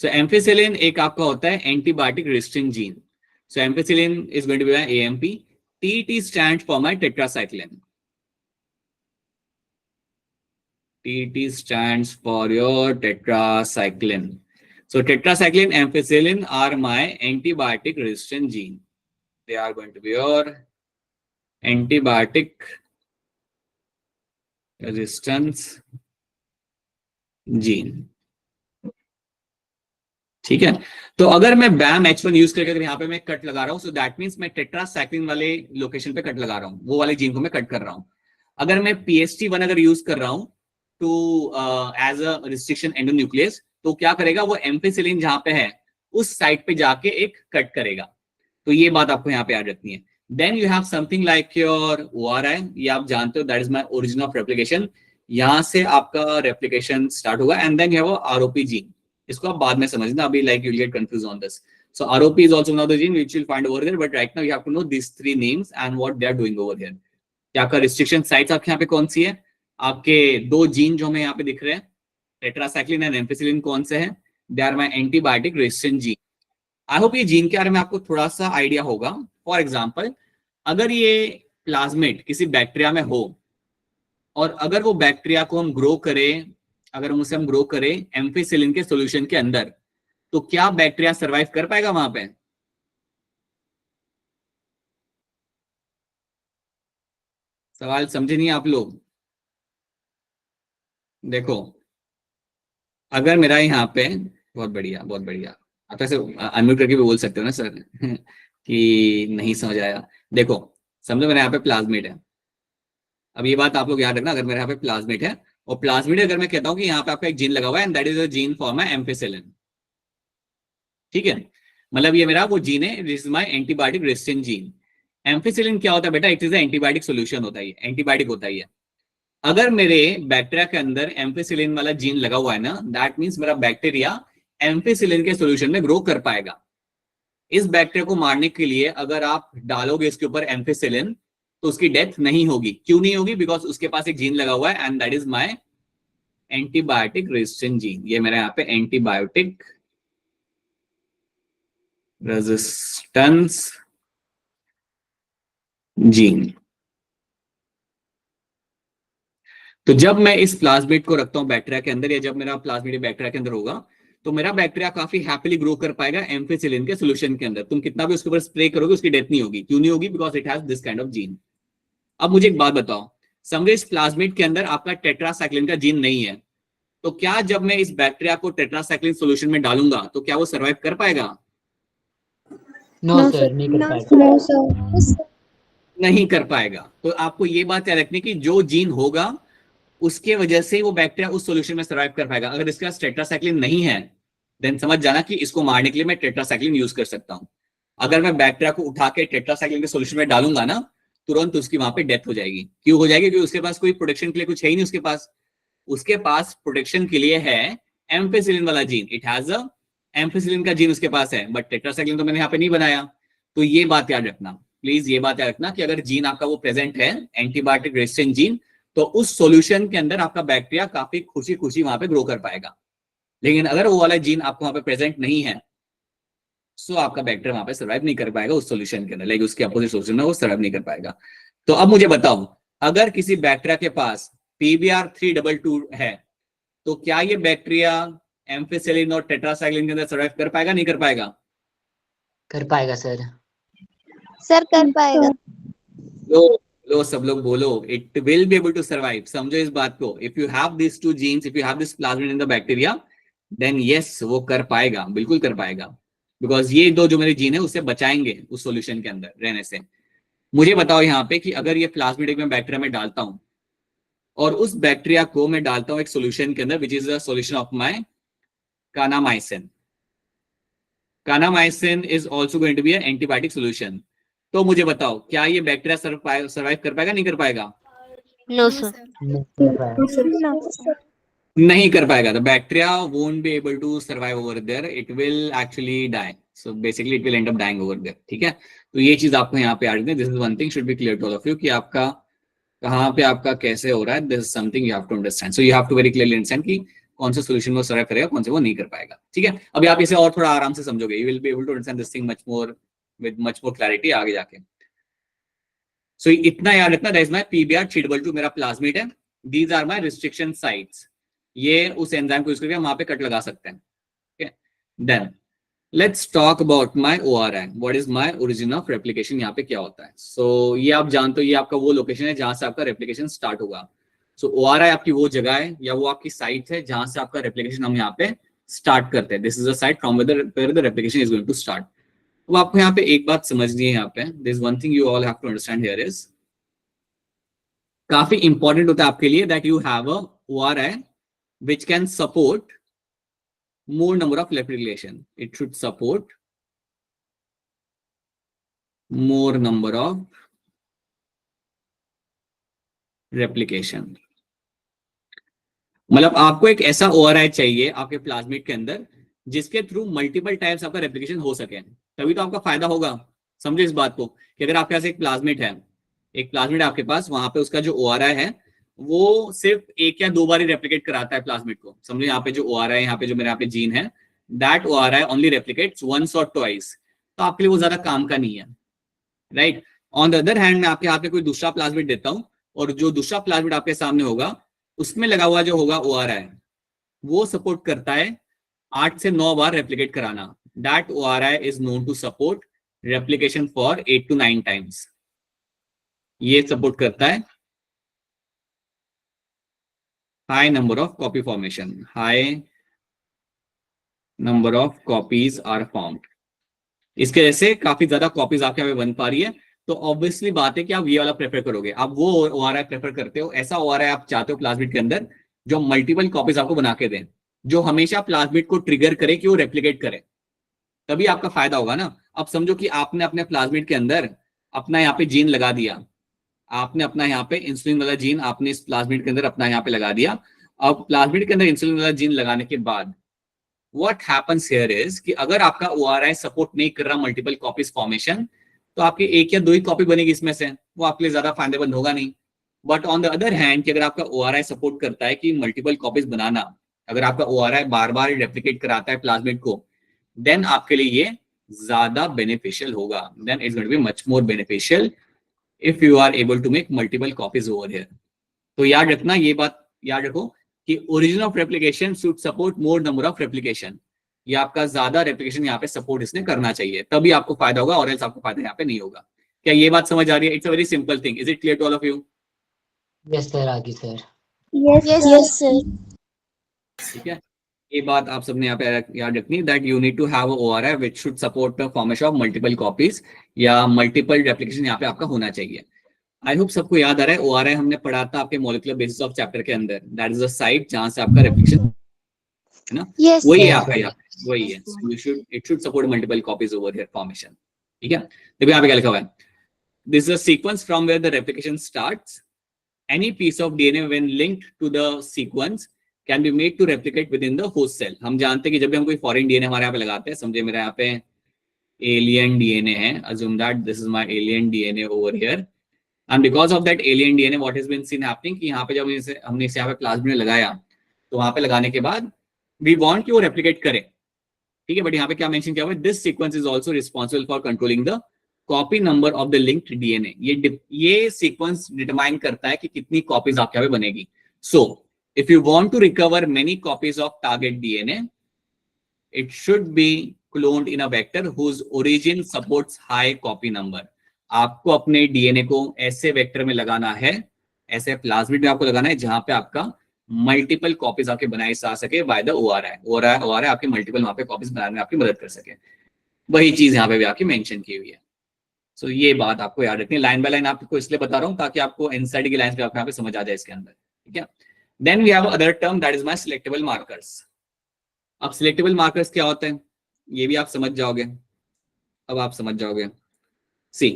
सो एम्पिसिलिन एक आपका होता है antibiotic resistant gene. So ampicillin is going to be AMP. TT stand for my tetracycline. TT stands for your tetracycline. So tetracycline, ampicillin are my antibiotic resistant gene. They are going to be your antibiotic resistance gene. ठीक है, तो अगर मैं BAM-H1 यूज करके अगर यहाँ पे मैं कट लगा रहा हूं, सो दैट मीन्स मैं टेट्रासाइक्लिन वाले लोकेशन पे कट लगा रहा हूं, वो वाले जीन को मैं कट कर रहा हूं. अगर मैं PST1 अगर यूज कर रहा हूं to as a restriction endonuclease, तो क्या करेगा वो एम्पिसिलिन जहां पे है उस साइट पे जाके एक कट करेगा. तो ये बात आपको यहाँ पे याद रखनी है. Then you have something like your ORI. ये आप जानते हो, that is my origin of replication. यहां से आपका रेप्लिकेशन स्टार्ट होगा and then you have ROP gene. इसको आप बाद में समझना, अभी like you will get confuse on this. So ROP is also one of the gene which you'll find over there, but right now you have to know these three names and what they are doing over here. क्या आपका रिस्ट्रिक्शन साइट्स आपके यहाँ पे कौन सी है, आपके दो जीन जो हमें यहाँ पे दिख रहे हैं टेट्रासाइक्लिन एंड एम्पिसिलिन कौन से हैं, they are my antibiotic resistant gene. I hope ये जीन के बारे में आपको थोड़ा सा आइडिया होगा. फॉर एग्जांपल, अगर ये प्लाज्मिड किसी बैक्टीरिया में हो और अगर वो बैक्टीरिया को हम ग्रो करें, अगर हम उसे ग्रो करें एम्पिसिलिन के सॉल्यूशन के अंदर, तो क्या बैक्टीरिया सरवाइव कर पाएगा वहां पे? सवाल समझे नहीं आप लोग? देखो, अगर मेरा यहाँ पे, बहुत बढ़िया बहुत बढ़िया, आप ऐसे अनम्यूट करके भी बोल सकते हो ना सर कि नहीं समझ आया। देखो, समझो मेरे यहाँ पे प्लाज्मिड है। अब ये बात आप लोग याद रखना, अगर मेरे यहाँ पे प्लाज्मिड है और प्लाज्मिड अगर मैं कहता हूँ कि यहाँ पे आपका एक जीन लगा हुआ है and that is a gene for my ampicillin, ठीक है, मतलब ये मेरा वो जीन है, this is my antibiotic resistant gene. Ampicillin क्या होता है बेटा? इट इज एंटीबायोटिक सोल्यूशन होता है, एंटीबायोटिक होता है। अगर मेरे बैक्टीरिया के अंदर एम्फिसिलिन वाला जीन लगा हुआ है ना, दैट मींस मेरा बैक्टीरिया एम्फिसिलिन के सॉल्यूशन में ग्रो कर पाएगा। इस बैक्टीरिया को मारने के लिए अगर आप डालोगे इसके ऊपर एम्फिसिलिन तो उसकी डेथ नहीं होगी। क्यों नहीं होगी? बिकॉज उसके पास एक जीन लगा हुआ है and that is my antibiotic resistant gene. ये मेरा यहाँ पे एंटीबायोटिक रेजिस्टेंस जीन। तो जब मैं इस प्लाज्मिड को रखता हूं बैक्टीरिया के अंदर, या जब मेरा प्लाज्मिड बैक्टीरिया के अंदर होगा, तो मेरा बैक्टीरिया काफी हैप्पीली ग्रो कर पाएगा एम्फिसिलिन के सॉल्यूशन के अंदर। तुम कितना भी उसके ऊपर स्प्रे करोगे उसकी डेथ नहीं होगी। क्यों नहीं होगी? Because it has this kind of gene. अब मुझे एक बात बताओ, समझो इस प्लाज्मिड के अंदर आपका टेट्रासाइक्लिन का जीन नहीं है, तो क्या जब मैं इस बैक्टीरिया को टेट्रासाइक्लिन सॉल्यूशन में डालूंगा तो क्या वो सर्वाइव कर पाएगा? No No, sir, sir. नहीं कर पाएगा। No, sir. नहीं कर पाएगा। तो आपको ये बात याद रखनी कि जो जीन होगा उसके वजह से वो बैक्टीरिया उस सॉल्यूशन में सर्वाइव कर पाएगा। अगर इसके पास टेट्रासाइक्लिन नहीं है देन समझ जाना कि इसको मारने के लिए मैं टेट्रासाइक्लिन यूज कर सकता हूं। अगर मैं बैक्टीरिया को उठा के टेट्रासाइक्लिन के सॉल्यूशन में डालूंगा ना, तुरंत उसकी वहां पे डेथ हो जाएगी। क्यों हो जाएगी? क्योंकि उसके पास कोई प्रोटेक्शन के लिए कुछ है ही नहीं। उसके पास प्रोटेक्शन के लिए है एम्फिसिलिन वाला gene. It has a ampicillin का जीन उसके पास है, बट टेट्रासाइक्लिन तो मैंने यहाँ पे नहीं बनाया। तो ये बात याद रखना, प्लीज ये बात याद रखना कि अगर जीन आपका वो प्रेजेंट है एंटीबायोटिक रेजिस्टेंट जीन, तो उस सॉल्यूशन के अंदर आपका बैक्टीरिया काफी खुशी खुशी वहां पे ग्रो कर पाएगा। लेकिन अगर वो वाला जीन आपको वहां पे प्रेजेंट नहीं है, सो आपका बैक्टीरिया वहां पे सर्वाइव नहीं कर पाएगा उस सॉल्यूशन के अंदर, लेकिन उसके अपोजिट सॉल्यूशन में वो सर्वाइव नहीं कर पाएगा। तो अब मुझे बताओ, अगर किसी बैक्टीरिया के पास PBr322 है, तो क्या ये बैक्टीरिया एम्फिसिलिन और टेट्रासाइक्लिन के अंदर सर्वाइव कर पाएगा? नहीं कर पाएगा? कर पाएगा सर। सर कर पाएगा। लो सब लोग बोलो, it will be able to survive. समझो इस बात को, if you have this two genes, if you have this plasmid in the bacteria, then yes वो कर पाएगा, बिल्कुल कर पाएगा। बिकॉज ये दो जो मेरे जीन है उससे बचाएंगे उस सॉल्यूशन के अंदर रहने से। मुझे बताओ यहाँ पे कि अगर ये प्लाज्मिड एक मैं बैक्टीरिया में डालता हूं और उस बैक्टीरिया को मैं डालता हूं एक सॉल्यूशन के अंदर which is the solution of my kanamycin. Kanamycin is also going to be an antibiotic solution. तो मुझे बताओ, क्या ये बैक्टीरिया सर्वाइव कर पाएगा? नहीं कर पाएगा? No, sir. नहीं कर पाएगा। No, sir. नहीं कर पाएगा। The bacteria won't be able to survive over there, it will actually die. So basically it will end up dying over there. ठीक है, तो ये चीज आपको यहाँ पे याद रखनी है। This is one thing should be clear to all of you कि आपका कहाँ पे आपका कैसे हो रहा है। This is something you have to understand. So you have to very clearly understand कि कौन से सॉल्यूशन वो सर्वाइव करेगा, कौन से वो नहीं कर पाएगा। ठीक है, अभी आप इसे और थोड़ा आराम से समझोगे। You will be able to understand this thing much more with much more clarity आगे जाके। सो इतना याद रखना, दैट इज माय PBr322 मेरा प्लाज्मिड है। These are my restriction sites. ये उस एंजाइम को यूज करके हम वहां पे कट लगा सकते हैं। ठीक है, then let's talk about my ORI। What is my origin of replication? यहाँ पे क्या होता है? सो ये आप जानते हो, ये आपका वो लोकेशन है जहां से आपका रेप्लिकेशन स्टार्ट होगा। सो ORI आपकी वो जगह है या वो आपकी साइट है जहां से आपका रेप्लिकेशन हम यहाँ पे स्टार्ट करते हैं। This is a site from where the replication is going to start. तो आपको यहाँ पे एक बात समझनी है, यहाँ पे this one thing you all have to understand here is, काफी इंपॉर्टेंट होता है आपके लिए that you have a ORI which can support more number of replication. It should support more number of replication. मतलब आपको एक ऐसा ORI चाहिए आपके प्लाज्मिड के अंदर जिसके थ्रू मल्टीपल टाइप्स आपका रेप्लिकेशन हो सके, तभी तो आपका फायदा होगा। समझे इस बात को कि अगर आपके पास एक प्लाज्मिड है, एक प्लाज्मिड आपके पास, वहां पे उसका जो ORI है वो सिर्फ एक या दो बार ही रेप्लिकेट कराता है प्लाज्मिड को। समझे यहाँ पे जो ORI है, यहाँ पे जो मेरे यहाँ पे जीन है, that ORI only replicates once और ट्वाइस। तो आपके लिए वो ज्यादा काम का नहीं है, right. On the other hand मैं आपके हाथ में कोई दूसरा प्लाज्मिड देता हूँ और जो दूसरा प्लाज्मिड आपके सामने होगा उसमें लगा हुआ जो होगा ORI वो सपोर्ट करता है 8 से 9 बार रेप्लिकेट कराना। That ORI is known to support replication for 8 to 9 times. ये सपोर्ट करता है high number of copy formation, high number of copies are formed. इसके जैसे काफी ज्यादा कॉपीज आपके यहाँ पे बन पा रही है, तो ऑब्वियसली बात है कि आप ये वाला प्रेफर करोगे। आप वो ओआरआई प्रेफर करते हो, ऐसा ओआरआई आप चाहते हो प्लाज्मिड के अंदर जो मल्टीपल कॉपीज आपको बना के दें, जो हमेशा प्लाज्मिड को ट्रिगर करे कि वो रेप्लिकेट करे, तभी आपका फायदा होगा ना। अब समझो कि आपने अपने प्लाज्मिड के अंदर अपना यहाँ पे जीन लगा दिया, आपने अपना यहाँ पे इंसुलिन वाला जीन आपने इस प्लाज्मिड के अंदर अपना यहाँ पे लगा दिया। अब प्लाज्मिड के अंदर इंसुलिन वाला जीन लगाने के बाद व्हाट हैपेंस हियर इज कि अगर आपका ओआरआई सपोर्ट नहीं कर रहा मल्टीपल कॉपीज फॉर्मेशन, तो आपकी एक या दो ही कॉपी बनेगी इसमें से, वो आपके लिए ज्यादा फायदेमंद होगा नहीं। But on the other hand कि अगर आपका ओआरआई सपोर्ट करता है कि मल्टीपल कॉपीज बनाना, अगर आपका ओआरआई बार बार रेप्लिकेट कराता है प्लाज्मिड को, देन आपके लिए ये ज्यादा बेनिफिशियल होगा, then it's going to be much more beneficial if you are able to make multiple copies over here. तो याद रखना, ये बात याद रखो कि origin of replication should support more number of replication. ये आपका ज्यादा रेप्लिकेशन यहाँ पे सपोर्ट इसने करना चाहिए, तभी आपको फायदा होगा, और एल्स आपको फायदा यहाँ पे नहीं होगा। क्या ये बात समझ आ रही है? It's a very simple thing. Is it clear to all of you? Yes sir, आगे सर। Yes, sir. ठीक है, ये बात आप सबने यहाँ पे याद रखनी, that you need to have ORI which should support the formation of multiple copies या मल्टीपल रेप्लिकेशन यहाँ पे आपका होना चाहिए। आई होप सबको याद आ रहा है। ओआरआई हमने पढ़ा था आपके मॉलिक्यूलर बेसिस ऑफ चैप्टर के अंदर, दैट इज द साइट जहां से आपका रेप्लिकेशन है ना, Yes, वही है sir. आपका यहाँ, वही है। It should support multiple copies over here formation. ठीक है, देखो यहाँ पे क्या लिखा हुआ है, this is a sequence from where the replication starts, any piece of DNA when linked to the sequence can be made to replicate within the host cell। हम जानते हैं कि जब भी हम कोई फॉरेन डीएनए हमारे यहाँ पे लगाते हैं, समझे मेरे यहाँ पे एलियन डीएनए है, assume that this is my alien DNA over here, and because of that alien DNA what has been seen happening कि यहाँ पे जब हमने इसे यहाँ पे प्लाज्मिड में लगाया, तो वहां पे लगाने के बाद we want कि वो replicate करे, ठीक है। बट यहाँ पे क्या मेंशन किया हुआ है, this sequence is also responsible for controlling the copy number of the linked DNA. ये सीक्वेंस डिटरमाइन करता है कि कितनी कॉपीज आपके यहाँ पे बनेगी। So if you want to recover many copies of target DNA, it should be cloned in a vector whose origin supports high copy number. आपको अपने डीएनए को ऐसे वेक्टर में लगाना है, ऐसे प्लाज्मिड में आपको लगाना है जहां पे आपका मल्टीपल कॉपीज आपके बनाई जा सके बाय द ओआरआई आपकी मल्टीपल वहां पे कॉपीज बनाने में आपकी मदद कर सके। वही चीज यहाँ पे भी आपकी मेंशन की हुई है। सो ये बात आपको याद रखनी है, लाइन बाय लाइन आपको इसलिए बता रहा हूँ ताकि आपको एनसीईआरटी की लाइन पे आपको यहाँ पे समझ आ जाए इसके अंदर। ठीक है, then we have other term that is my selectable markers. अब सिलेक्टेबल मार्कर्स क्या होते हैं ये भी आप समझ जाओगे, अब आप समझ जाओगे। सी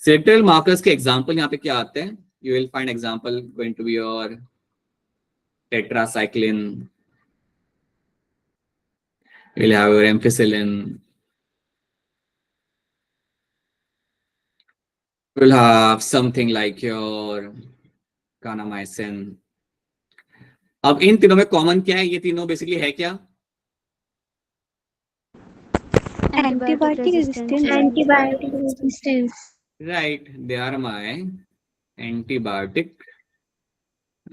सिलेक्टेबल मार्कर्स के एग्जांपल यहाँ पे क्या आते हैं, you will find example going to be your tetracycline, you'll have your ampicillin, you'll have something like your kanamycin। अब इन तीनों में कॉमन क्या है, ये तीनों बेसिकली है क्या? Antibiotic resistance. Right, they are my antibiotic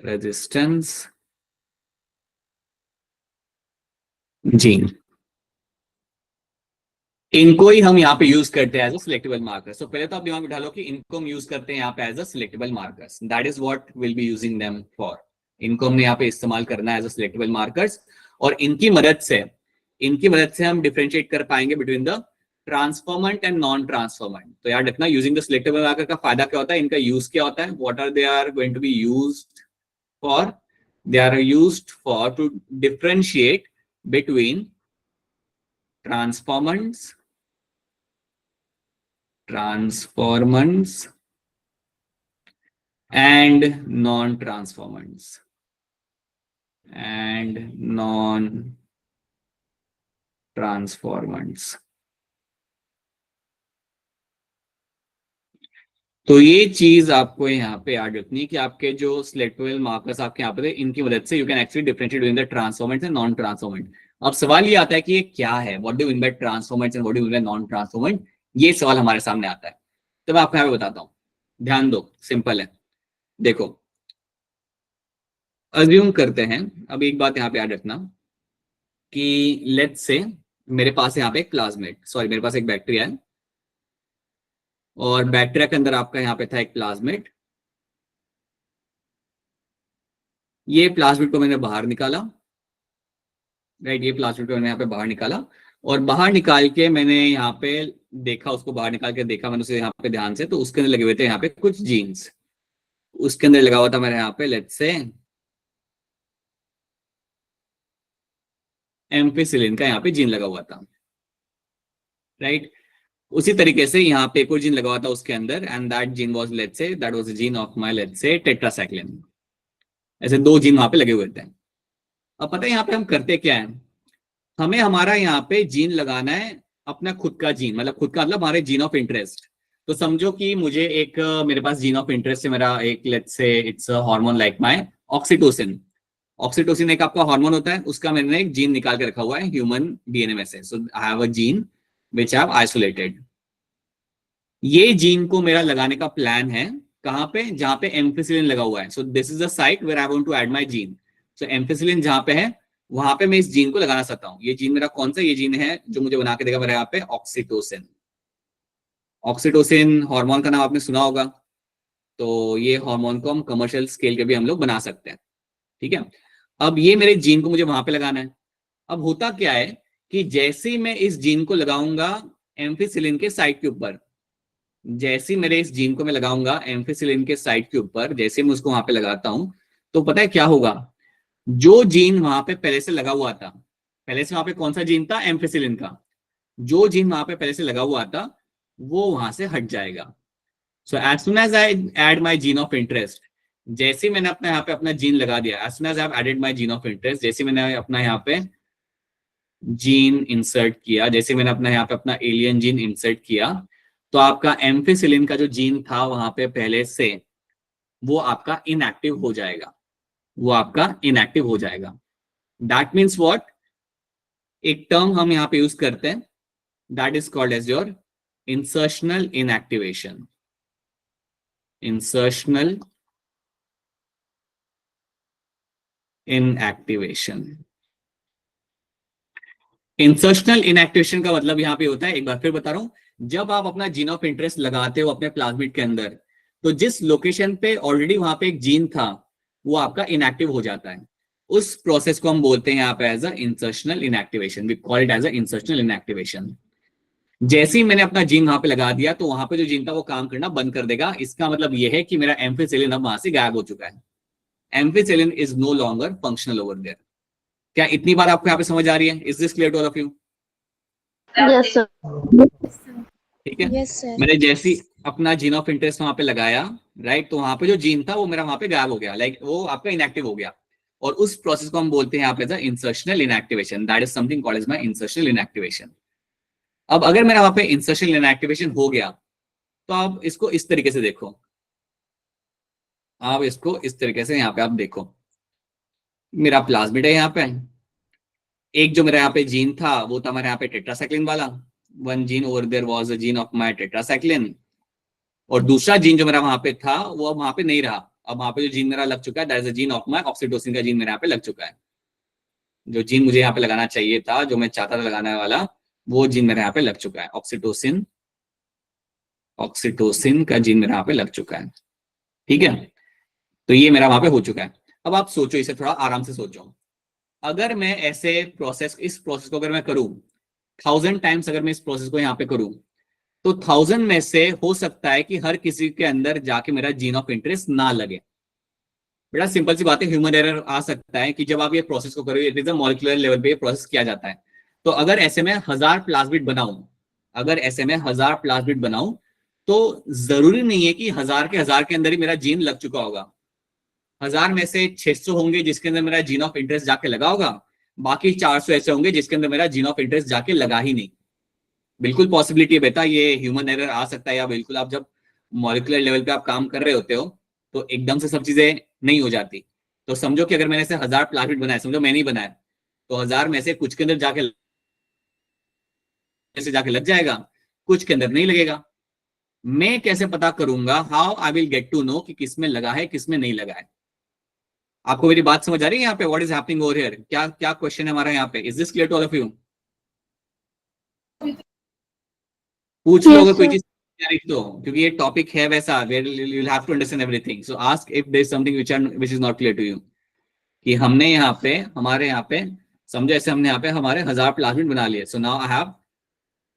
resistance gene. इनको ही हम यहाँ पे यूज करते हैं एज अ सिलेक्टेबल मार्कर्स। तो पहले तो आप दिमाग में डालो कि इनको हम यूज करते हैं यहाँ पे as a selectable markers, that is what will be using them for. इनको हमने यहाँ पे इस्तेमाल करना है एज अ सिलेक्टेबल मार्कर्स, और इनकी मदद से हम डिफरेंशिएट कर पाएंगे between the transformant and non transformant. तो याद रखना, यूजिंग द सिलेक्टेबल मार्कर का फायदा क्या होता है, इनका यूज क्या होता है, what are they are going to be used for. They are used for to differentiate between transformants and non-transformants तो ये चीज आपको यहाँ पे याद रखनी है कि आपके जो सिलेक्टेबल मार्कर्स आपके यहाँ पे इनकी मदद से you can actually differentiate between the transformants and non transformant. अब सवाल ये आता है कि ये क्या है, what do mean by transformants and what do mean by non transformant, ये सवाल हमारे सामने आता है। तो मैं आपको यहाँ पे बताता हूँ, ध्यान दो, सिंपल है। देखो अज्यूम करते हैं, अब एक बात यहाँ पे याद रखना कि लेट्स से मेरे पास यहाँ पे एक प्लाज्मिड, सॉरी मेरे पास एक बैक्टीरिया है, और बैक्टीरिया के अंदर आपका यहाँ पे था एक प्लाज्मिड, ये प्लाज्मिड को मैंने बाहर निकाला, राइट, ये प्लाज्मिड को मैंने यहाँ पे बाहर निकाला, और बाहर निकाल के मैंने यहाँ पे देखा, उसको बाहर निकाल के देखा मैंने उसे यहाँ पे ध्यान से, तो उसके अंदर लगे हुए थे यहाँ पे कुछ जीन्स, उसके अंदर लगा हुआ था मेरे यहाँ पे लेट्स से एम्फिसिलिन का यहाँ पे जीन लगा हुआ था, राइट। उसी तरीके से यहाँ पे एक और जीन लगा हुआ था उसके अंदर, and that gene was let's say that was the gene of my let's say tetracycline. ऐसे 2 जीन वहां पे लगे हुए थे। अब पता है यहाँ पे हम करते क्या है, हमें हमारा यहाँ पे जीन लगाना है अपना खुद का जीन, मतलब खुद का मतलब हमारे जीन ऑफ इंटरेस्ट। तो समझो कि मुझे एक मेरे पास जीन ऑफ इंटरेस्ट है, मेरा एक let's say it's a hormone like my oxytocin. Oxytocin एक आपका हार्मोन होता है, उसका मैंने एक जीन निकाल के रखा हुआ है ह्यूमन डीएनए में से। So I have a gene which I have isolated. ये जीन को मेरा लगाने का प्लान है कहाँ पे, जहां पे एम्फिसिलिन लगा हुआ है। So this is the site where I want to add my gene. So ampicillin जहां पे है वहां पे मैं इस जीन को लगाना चाहता हूँ। ये जीन मेरा कौन सा, ये जीन है जो मुझे बना के देगा मेरे यहाँ पे ऑक्सीटोसिन। ऑक्सीटोसिन हार्मोन का नाम आपने सुना होगा, तो ये हार्मोन को हम कमर्शियल स्केल के भी हम लोग बना सकते हैं, ठीक है। अब ये मेरे जीन को मुझे वहां पे लगाना है। अब होता क्या है कि जैसे ही मैं इस जीन को लगाऊंगा एम्फिसिलिन के साइट के ऊपर, जैसे ही मेरे इस जीन को मैं लगाऊंगा एम्फिसिलिन के साइट के ऊपर, जैसे मैं उसको वहां पे लगाता हूं, तो पता है क्या होगा, जो जीन वहां पे पहले से लगा हुआ था, पहले से वहां पे कौन सा जीन था, एम्फिसिलिन का, जो जीन वहां पे पहले से लगा हुआ था वो वहां से हट जाएगा। So as soon as I add my gene of interest, जैसे मैंने अपना यहाँ पे अपना जीन लगा दिया, as soon as I added my gene of interest, जैसे मैंने अपना यहाँ पे जीन इंसर्ट किया, जैसे मैंने अपना यहाँ पे अपना एलियन जीन इंसर्ट किया, तो आपका एम्फिसिलिन का जो जीन था वहां पे पहले से, वो आपका इनएक्टिव हो जाएगा, वो आपका इनएक्टिव हो जाएगा। दैट मीन्स व्हाट, एक टर्म हम यहाँ पे यूज करते हैं, that is called as your insertional inactivation. Insertional inactivation. Insertional inactivation का मतलब यहाँ पे होता है, एक बार फिर बता रहा हूं, जब आप अपना जीन ऑफ इंटरेस्ट लगाते हो अपने प्लाज्मिड के अंदर, तो जिस लोकेशन पे ऑलरेडी वहां पे एक जीन था वो आपका इनएक्टिव हो जाता है। उस प्रोसेस को हम बोलते हैं यहाँ पे as a insertional inactivation, we call it as a insertional inactivation. जैसे ही मैंने अपना जीन वहां पे लगा दिया तो वहां पे जो जीन था वो काम करना बंद कर देगा। इसका मतलब यह है कि मेरा एम्फिसिलिन अब वहां से गायब हो चुका है, ampicillin is no longer functional over there. क्या इतनी बार आपको यहाँ पे समझ आ रही है? Is this clear to all of you? Yes, sir. ठीक है। Yes, sir. मैंने जैसी अपना जीन ऑफ इंटरेस्ट वहां पे लगाया, राइट, तो वहां पे जो जीन था वो मेरा वहां पे गायब हो गया, लाइक वो आपका इनएक्टिव हो गया, और उस प्रोसेस को हम बोलते हैं यहाँ पे insertional inactivation. That is something called as my insertional inactivation. अब अगर मेरा वहां पे इंसर्शनल इनएक्टिवेशन हो गया, तो आप इसको इस तरीके से देखो, आप इसको इस तरीके से यहाँ पे आप देखो, मेरा प्लाज्मिड है यहाँ पे, एक जो मेरा यहाँ पे जीन था वो था मेरे यहाँ पे टेट्रासाइक्लिन वाला, one gene over there was a gene of my tetracycline, और दूसरा जीन जो मेरा वहां पे था वो अब वहां पे नहीं रहा। अब वहां पे जो जीन मेरा लग चुका है that is a gene of my oxytocin का जीन मेरे यहाँ पे लग चुका है। जो जीन मुझे यहाँ पे लगाना चाहिए था, जो मैं चाहता था लगाने वाला, वो जीन मेरे यहाँ पे लग चुका है, ऑक्सीटोसिन, ऑक्सीटोसिन का जीन मेरे यहाँ पे लग चुका है, ठीक है। तो ये मेरा वहां पे हो चुका है। अब आप सोचो, इसे थोड़ा आराम से सोचो, अगर मैं ऐसे प्रोसेस, इस प्रोसेस को अगर मैं करूं 1000 टाइम्स, अगर मैं इस प्रोसेस को यहाँ पे करूं, तो 1000 में से हो सकता है कि हर किसी के अंदर जाके मेरा जीन ऑफ इंटरेस्ट ना लगे। बड़ा सिंपल सी बात है, ह्यूमन एरर आ सकता है कि जब आप ये प्रोसेस को करोगे, it is a molecular level पे ये प्रोसेस किया जाता है। तो अगर ऐसे में 1000 प्लाज्मिड बनाऊं, अगर ऐसे में 1000 प्लाज्मिड बनाऊं, तो जरूरी नहीं है कि 1000 के 1000 के अंदर ही मेरा जीन लग चुका होगा। 1000 में से 600 होंगे जिसके अंदर मेरा जीन ऑफ इंटरेस्ट जाके लगा होगा, बाकी 400 ऐसे होंगे जिसके अंदर मेरा जीन ऑफ इंटरेस्ट जाके लगा ही नहीं। बिल्कुल पॉसिबिलिटी है बेटा, ये ह्यूमन एरर आ सकता है, या बिल्कुल आप जब मॉलिक्यूलर लेवल पे आप काम कर रहे होते हो तो एकदम से सब चीजें नहीं हो जाती। तो समझो कि अगर मैंने से 1000 प्लाज्मिड बनाए, समझो मैंने ही बनाया, तो 1000 में से कुछ के अंदर जाके लग जाएगा, कुछ के अंदर नहीं लगेगा। मैं कैसे पता करूंगा, how I will get to know कि किसमें लगा है किसमें नहीं लगा है? आपको मेरी बात समझ आ रही है यहाँ पे? What is happening over here? क्या क्या क्वेश्चन है हमारा यहाँ पे? Is this clear to all of you? पूछ लो Yes, अगर कोई sir. चीज नहीं आ रही तो, क्योंकि ये टॉपिक है वैसा, where you will have to understand everything. So ask if there is something which is not clear to you. कि हमने यहाँ पे हमारे यहाँ पे समझो ऐसे हमने यहाँ पे हमारे 1000 प्लाज्मिड बना लिए. So now I have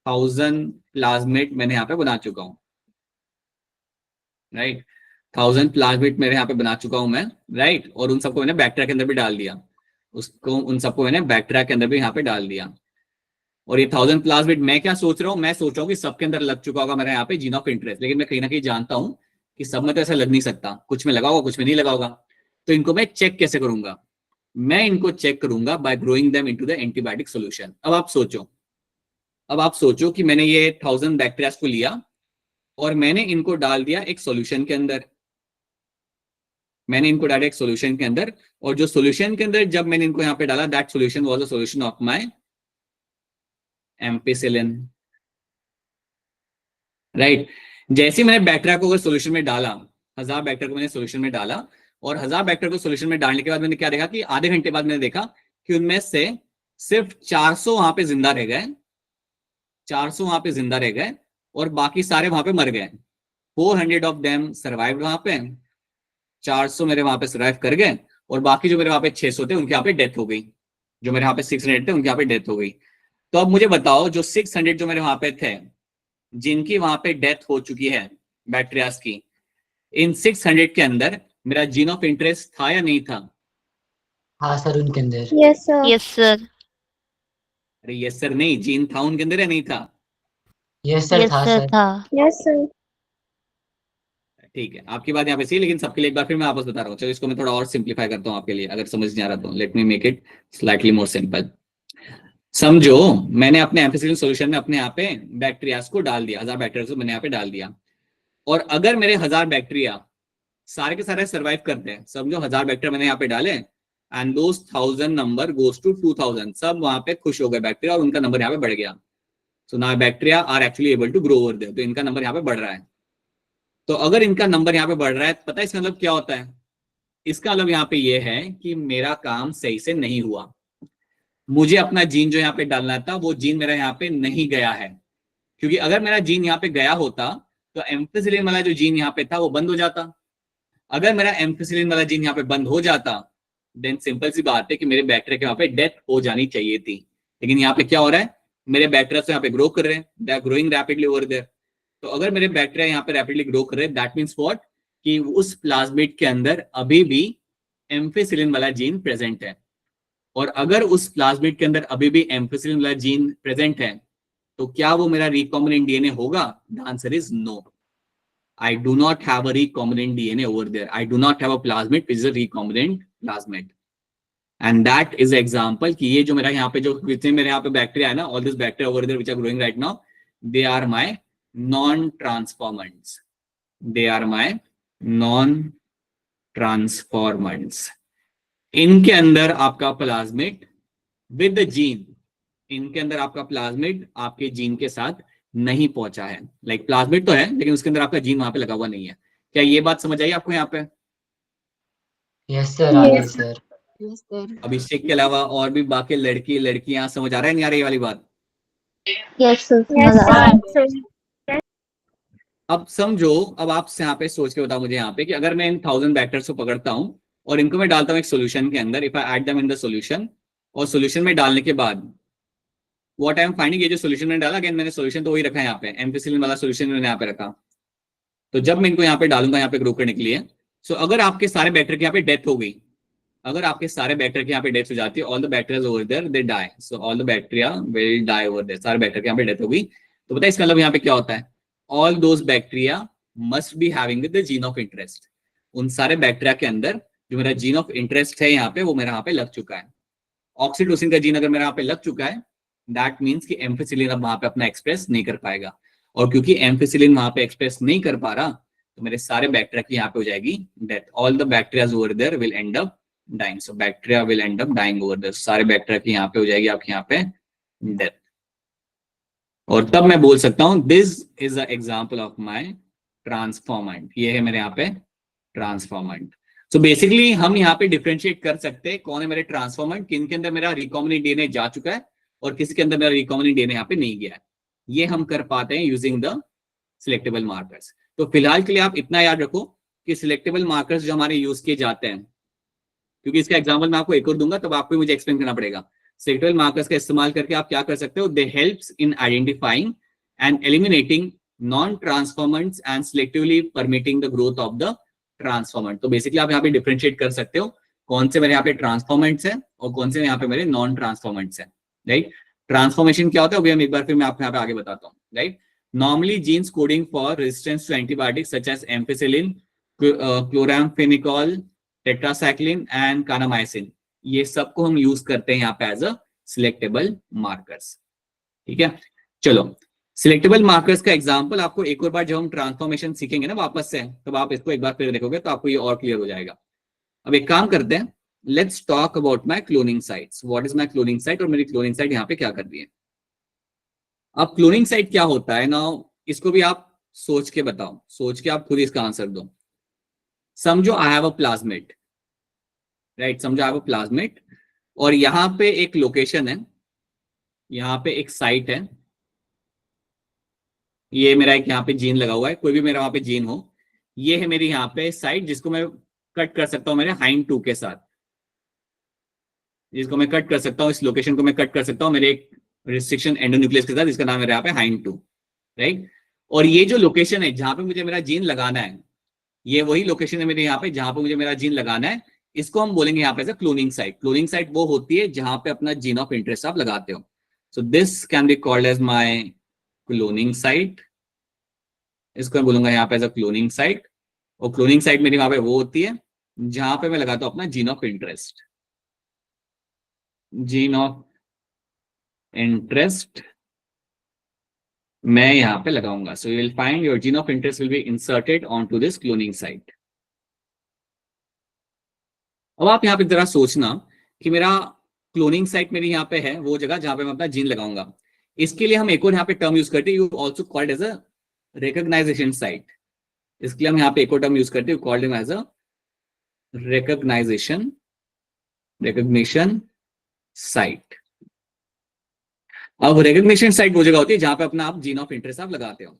1000 plasmid मैंने यहाँ पे बना चुका हूँ, राइट. 1000 प्लाज्मिड मेरे यहाँ पे बना चुका हूँ मैं, राइट. और उन सबको मैंने बैक्टीरिया के अंदर भी डाल दिया, उसको उन सबको मैंने बैक्टीरिया के अंदर भी यहाँ पे डाल दिया. और ये 1000 प्लाज्मिड मैं क्या सोच रहा हूँ, मैं सोच रहा हूँ कि सबके अंदर लग चुका होगा मेरे यहाँ पे जीन ऑफ इंटरेस्ट. लेकिन मैं कहीं ना कहीं जानता हूँ कि सब में तो ऐसा लग नहीं सकता, कुछ में लगा होगा कुछ में नहीं लगा होगा. तो इनको मैं चेक कैसे करूंगा? मैं इनको चेक करूंगा bye growing them into the antibiotic solution. अब आप सोचो कि मैंने ये 1000 बैक्टीरिया को लिया और मैंने इनको डाल दिया एक सॉल्यूशन के अंदर. और जो सॉल्यूशन के अंदर जब मैंने इनको यहाँ पे डाला, that solution was a solution of my ampicillin, right. जैसे मैंने बैक्टीरिया को सॉल्यूशन में डाला, 1000 बैक्टीरिया को मैंने सॉल्यूशन में डाला, और 1000 बैक्टीरिया को सॉल्यूशन में डालने के बाद मैंने क्या देखा कि आधे घंटे बाद मैंने देखा कि उनमें से सिर्फ 400 वहां पे जिंदा रह गए, 400 वहां पे जिंदा रह गए, और बाकी सारे वहां पे मर गए. 400 ऑफ देम सर्वाइव्ड वहां पे, 400 मेरे वहां पे सर्वाइव कर गए, और बाकी जो मेरे वहां पे 600 थे उनके यहाँ पे डेथ हो गई. जो मेरे यहाँ पे 600 थे उनके यहाँ पे डेथ हो गई. तो अब मुझे बताओ, जो 600 जो मेरे वहां पे थे जिनकी वहां पे डेथ हो चुकी है बैक्टीरियाज की, इन 600 के अंदर मेरा जीन ऑफ इंटरेस्ट था या नहीं था? हाँ सर, उनके अंदर. Yes, sir. Yes, sir. अरे यस सर नहीं, जीन था उनके अंदर या नहीं था? यस सर, Yes, था sir. सर. था. Yes, sir. ठीक है, आपकी बात यहाँ पे सही, लेकिन सबके लिए एक बार फिर मैं आपस बता रहा हूँ. चलो इसको मैं थोड़ा और सिंप्लीफाई करता हूँ आपके लिए, अगर समझ नहीं आ रहा तो let me make it slightly more simple. समझो मैंने अपने एम्फिसिलिन सॉल्यूशन में अपने यहाँ पे बैक्टीरियाज को डाल दिया, 1000 बैक्टीरिया को मैंने यहाँ पे डाल दिया. और अगर मेरे 1000 बैक्टीरिया सारे के सारे सर्वाइव करते हैं, समझो 1000 बैक्टीरिया मैंने यहाँ पे डाले, and those 1000 number goes to 2000, सब वहां पे खुश हो गए बैक्टीरिया और उनका नंबर यहाँ पे बढ़ गया. So now bacteria are actually able to grow over there, तो इनका नंबर यहाँ पे बढ़ रहा है. तो अगर इनका नंबर यहाँ पे बढ़ रहा है, पता है इसका मतलब क्या होता है? इसका मतलब यहाँ पे ये है कि मेरा काम सही से नहीं हुआ. मुझे अपना जीन जो यहाँ पे डालना था वो जीन मेरा यहाँ पे नहीं गया है, क्योंकि अगर मेरा जीन यहाँ पे गया होता तो एम्फिसिलिन वाला जो जीन यहाँ पे था वो बंद हो जाता. अगर मेरा एम्फिसिलिन वाला जीन यहाँ पे बंद हो जाता, देन सिंपल सी बात है कि मेरे बैक्टीरिया के वहां पे डेथ हो जानी चाहिए थी. लेकिन यहाँ पे क्या हो रहा है, मेरे बैक्टीरिया तो यहाँ पे ग्रो कर रहे हैं, they are growing rapidly over there. तो अगर मेरे बैक्टीरिया यहाँ पे रैपिडली ग्रो कर रहे हैं, दैट मीन्स व्हाट, कि उस प्लाज्मिड के अंदर अभी भी एम्फिसिलिन वाला जीन प्रेजेंट है. और अगर उस प्लाज्मिड के अंदर अभी भी एम्फिसिलिन वाला जीन प्रेजेंट है, तो क्या वो मेरा रिकॉम्बिनेंट डीएनए होगा? The answer is no. I do not have a recombinant DNA over there. I do not have a plasmid which is a recombinant plasmid. And that is an example कि ये जो मेरा यहाँ पे जो जितने मेरे यहाँ पे बैक्टीरिया है ना, all these bacteria over there which are growing right now, they are my non-transformants. They are my non-transformants. इनके अंदर आपका प्लाज्मिड विद द जीन, इनके अंदर आपका प्लाज्मिड आपके जीन के साथ नहीं पहुंचा है. लाइक प्लाज्मिड तो है लेकिन उसके अंदर आपका जीन वहां पे लगा हुआ नहीं है. क्या ये बात समझ आई आपको यहाँ पे? यस सर, आ गई Yes. सर. Yes, sir. अभिषेक के अलावा और भी बाकी लड़की लड़कियां समझ आ रहा है नहीं आ रही ये वाली बात? Yes, sir. Yes, समझ sir. अब समझो, अब आप यहाँ पे सोच के बताओ मुझे यहाँ पे कि अगर मैं इन 1000 बैक्टीरिया को पकड़ता हूँ और इनको मैं डालता हूँ एक सोल्यूशन के अंदर, if I add them in the solution, और सोल्यूशन में डालने के बाद व्हाट आई एम फाइंडिंग, ये जो सोल्यूशन मैंने डाला, अगेन मैंने सोल्यूशन तो वही रखा है यहाँ पे, एम्फिसिलिन वाला सोल्यूशन मैंने यहाँ पे रखा. तो जब मैं इनको यहाँ पे डालूंगा यहाँ पे ग्रो करने के लिए, सो अगर आपके सारे बैक्टीरिया के यहाँ पे डेथ हो गई, अगर आपके सारे बैक्टीरिया के यहाँ पे डेथ हो जाती है, all the bacteria over there they die, so all the bacteria will die over there, सारे बैक्टीरिया के यहाँ पे डेथ हो गई. तो पता है इसका मतलब यहाँ पे क्या होता है? All those bacteria must be having the gene of interest. उन सारे बैक्टीरिया के अंदर जो मेरा जीन ऑफ इंटरेस्ट है यहाँ पे, वो मेरा यहाँ पे लग चुका है. ऑक्सीटोसिन का जीन अगर मेरा यहाँ पे लग चुका है, दैट मीन्स कि एम्फिसिलिन अब वहां पे अपना एक्सप्रेस नहीं कर पाएगा. और क्योंकि एम्फिसिलिन वहां पे एक्सप्रेस नहीं कर पा रहा, तो मेरे सारे बैक्टीरिया की यहाँ पे हो जाएगी death. All the bacteria over there will end up dying. So bacteria will end up dying over there. सारे बैक्टीरिया की यहाँ पे हो जाएगी आपके यहाँ पे डेथ. और तब मैं बोल सकता हूँ this is a example of my transformant. ये है मेरे यहाँ पे ट्रांसफॉर्मेंट. सो बेसिकली हम यहाँ पे डिफरेंशिएट कर सकते हैं कौन है मेरे ट्रांसफॉर्मेंट, किन के अंदर मेरा रिकॉम्बिनेंट डीएनए जा चुका है और किसी के अंदर मेरा रिकॉम्बिनेंट डीएनए यहाँ पे नहीं गया है. ये हम कर पाते हैं यूजिंग द सिलेक्टेबल मार्कर्स. तो फिलहाल के लिए आप इतना याद रखो कि सिलेक्टेबल मार्कर्स जो हमारे यूज किए जाते हैं, क्योंकि इसका एग्जाम्पल मैं आपको एक और दूंगा तब आपको मुझे एक्सप्लेन करना पड़ेगा। सेलेक्टेबल मार्कर्स का इस्तेमाल करके आप क्या कर सकते हो, दे helps in identifying and eliminating non transformants and selectively permitting the growth of the transformant. तो बेसिकली आप यहाँ पे डिफरेंशिएट कर सकते हो कौन से मेरे यहाँ पे ट्रांसफॉर्मेंट्स हैं और कौन से यहाँ पे मेरे नॉन ट्रांसफॉर्मेंट्स हैं, राइट। ट्रांसफॉर्मेशन क्या होता है, अभी हम एक बार फिर मैं आपको यहाँ पे आगे बताता हूँ, right. Normally genes coding for resistance to antibiotics such as ampicillin, chloramphenicol, tetracycline and kanamycin, ये सबको हम यूज करते हैं यहाँ पे एज अ सिलेक्टेबल मार्कर्स, ठीक है। चलो, सिलेक्टेबल मार्कर्स का एग्जांपल आपको एक और बार जब हम ट्रांसफॉर्मेशन सीखेंगे ना वापस से, तब आप इसको एक बार फिर देखोगे तो आपको ये और क्लियर हो जाएगा। अब एक काम करते हैं, let's talk about my cloning sites. What is my cloning site, और मेरी क्लोनिंग साइट यहाँ पे क्या कर रही है। अब क्लोनिंग साइट क्या होता है ना, इसको भी आप सोच के बताओ, सोच के आप खुद इसका आंसर दो। समझो आई हैव अ प्लाज्मिड, राइट, समझो आई हैव अ प्लाज्मिड और यहाँ पे एक लोकेशन है, यहाँ पे एक साइट है, ये मेरा एक यहाँ पे जीन लगा हुआ है, कोई भी मेरा वहां पे जीन हो, ये है मेरी यहाँ पे साइट जिसको मैं कट कर सकता हूँ मेरे हाइंड 2 के साथ, जिसको मैं कट कर सकता हूँ, इस लोकेशन को मैं कट कर सकता हूँ मेरे एक रिस्ट्रिक्शन एंडोन्यूक्लियस के साथ, जिसका नाम है यहाँ पे हाइंड 2, राइट। और ये जो लोकेशन है जहां पे मुझे मेरा जीन लगाना है, ये वही लोकेशन है मेरे यहाँ पे जहां पे मुझे मेरा जीन लगाना है, इसको हम बोलेंगे यहाँ पे क्लोनिंग साइट। क्लोनिंग साइट वो होती है जहां पे अपना जीन ऑफ इंटरेस्ट आप लगाते हो। So this can be called as my cloning site, इसको मैं बोलूंगा यहाँ पे एज अ क्लोनिंग साइट। और क्लोनिंग साइट मेरी वहां पे वो होती है जहां पे मैं लगाता हूँ अपना gene of interest, gene of interest मैं यहाँ पे लगाऊंगा। So you will find your gene of interest will be inserted on to this cloning site. अब आप यहाँ पे जरा सोचना कि मेरा क्लोनिंग साइट मेरी यहाँ पे है वो जगह जहां पे मैं अपना जीन लगाऊंगा। इसके लिए हम एक और यहाँ पे टर्म यूज करते हैं, you also called as a recognization site. इसके लिए हम यहाँ पे एक और टर्म यूज करते हैं, called him as a recognition site. अब रिकॉग्निशन साइट वो जगह होती है जहां पे अपना आप जीन ऑफ इंटरेस्ट आप लगाते हो।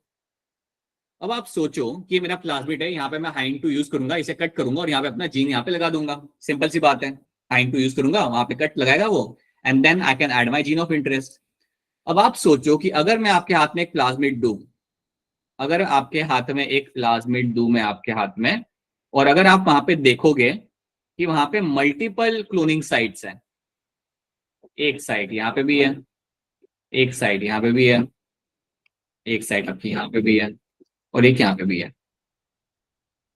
अब आप सोचो कि मेरा प्लाज्मिड है, यहाँ पे मैं हाइंड 2 यूज करूंगा, इसे कट करूंगा और यहाँ पे अपना जीन यहाँ पे लगा दूंगा। सिंपल सी बात है, हाइंड 2 यूज करूंगा, वहां पे कट लगाएगा वो, and then I can add my gene of interest. अब आप सोचो कि अगर मैं आपके हाथ में एक प्लाज्मिड दूं, अगर आपके हाथ में एक प्लाज्मिड दूं मैं आपके हाथ में, और अगर आप वहां पे देखोगे कि वहां पे मल्टीपल क्लोनिंग साइट्स हैं, एक साइट यहाँ पे भी है, एक साइट यहाँ पे भी है, एक साइट आपकी यहाँ पे भी है, और एक यहाँ पे भी है।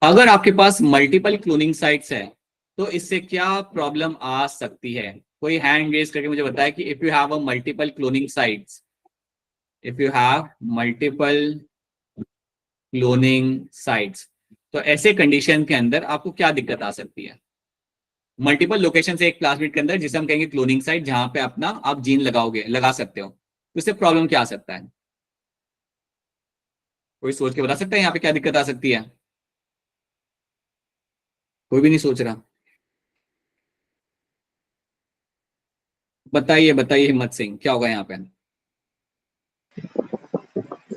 अगर आपके पास मल्टीपल क्लोनिंग साइट्स है तो इससे क्या प्रॉब्लम आ सकती है? कोई हैंड रेज करके मुझे बताया कि if you have a multiple cloning sites, if you have multiple cloning sites, तो ऐसे कंडीशन के अंदर आपको क्या दिक्कत आ सकती है? मल्टीपल लोकेशन से एक प्लाज्मिड के अंदर, जिसे हम कहेंगे क्लोनिंग साइट, जहां पे अपना आप जीन लगाओगे, लगा सकते हो, तो इससे प्रॉब्लम क्या आ सकता है? कोई सोच के बता सकता है यहाँ पे क्या दिक्कत आ सकती है? कोई भी नहीं सोच रहा, बताइए बताइए हिम्मत सिंह, क्या होगा यहाँ पे?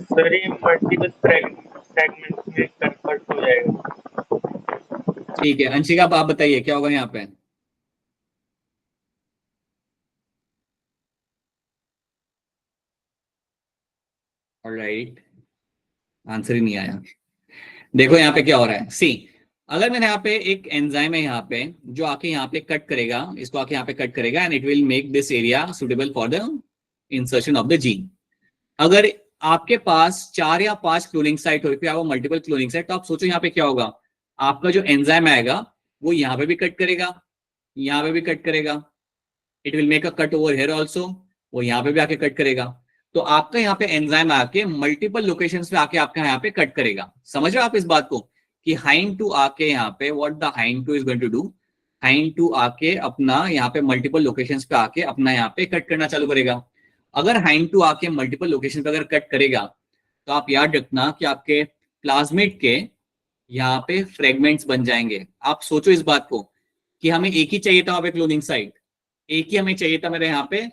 सर ये मल्टीपल फ्रैगमेंट्स में कन्वर्ट हो जाएगा। ठीक है, अंशिका आप बताइए क्या होगा यहाँ पे? ऑलराइट, आंसर ही नहीं आया। देखो यहाँ पे क्या हो रहा है, सी, अगर मैंने यहाँ पे एक एंजाइम है यहाँ पे जो आके यहाँ पे कट करेगा, इसको आके यहाँ पे कट करेगा, and it will make this area suitable for the insertion of the gene. अगर आपके पास 4 या 5 क्लोनिंग साइट हो, फिर आप मल्टीपल क्लोनिंग साइट, तो आप सोचो यहाँ पे क्या होगा, आपका जो एंजाइम आएगा वो यहाँ पे भी कट करेगा, यहाँ पे भी कट करेगा, it will make a cut over here also, वो यहाँ पे भी आके कट करेगा। तो आपका यहाँ पे एंजाइम आके मल्टीपल लोकेशंस पे आके आपका यहाँ पे कट करेगा। समझ रहे हो आप इस बात को कि हाइंड 2 आके यहाँ पे what the Hind 2 is going to do, Hind 2 आके अपना यहाँ पे मल्टीपल लोकेशंस पे आके अपना यहाँ पे कट करना चालू करेगा। अगर हाइंड 2 आके मल्टीपल लोकेशन पे अगर कट करेगा तो आप याद रखना कि आपके प्लाज्मिड के यहाँ पे फ्रेगमेंट्स बन जाएंगे। आप सोचो इस बात को कि हमें एक ही चाहिए था वहां पे क्लोनिंग साइट, एक ही हमें चाहिए था मेरे यहाँ पे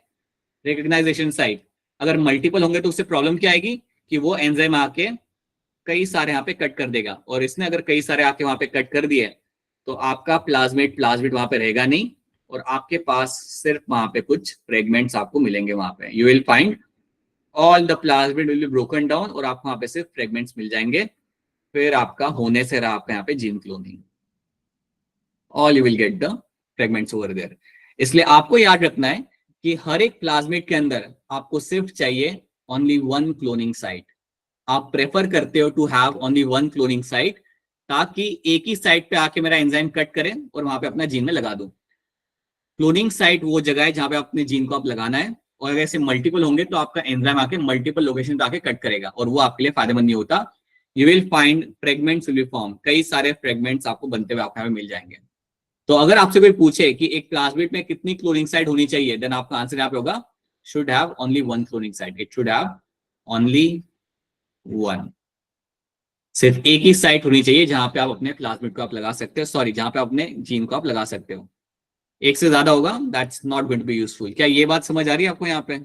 रिकॉग्नाइजेशन साइट। अगर मल्टीपल होंगे तो उससे प्रॉब्लम क्या आएगी कि वो एंजाइम आके कई सारे यहाँ पे कट कर देगा, और इसने अगर कई सारे आके वहां पे कट कर दिए तो आपका प्लाज्मिड वहां पे रहेगा नहीं, और आपके पास सिर्फ वहां पे कुछ फ्रेगमेंट्स आपको मिलेंगे वहां पे. You will find all the plasmid will be broken down, और आपको वहां पे सिर्फ फ्रेगमेंट्स मिल जाएंगे. फिर आपका होने से रहा आपका यहाँ पे gene cloning. All you will get the fragments over there. इसलिए आपको याद रखना है कि हर एक प्लाज्मिड के अंदर आपको सिर्फ चाहिए ओनली वन क्लोनिंग साइट. आप प्रेफर करते हो to have only one cloning site, ताकि एक ही साइट पे आके मेरा एंजाइम कट करे और वहां पे अपना जीन में लगा दूं. क्लोनिंग साइट वो जगह है जहां पे अपने जीन को आप लगाना है, और अगर ऐसे मल्टीपल होंगे तो आपका एंजाइम आके मल्टीपल लोकेशन पे आके कट करेगा, और वो आपके लिए फायदेमंद नहीं होता. You will find fragments will be form, कई सारे फ्रेगमेंट्स आपको बनते हुए आपको यहाँ पे मिल जाएंगे. तो अगर आपसे कोई पूछे कि एक प्लाज्मिड में कितनी क्लोनिंग साइट होनी चाहिए, देन आपका आंसर यहाँ पे होगा should have only one cloning site. It should have only one. सिर्फ एक ही साइट होनी चाहिए जहां पे आप अपने प्लाज्मिड को आप लगा सकते हो, सॉरी जहां पे अपने जीन को आप लगा सकते हो. एक से ज्यादा होगा that's not going to be useful. क्या ये बात समझ आ रही है आपको यहाँ पे?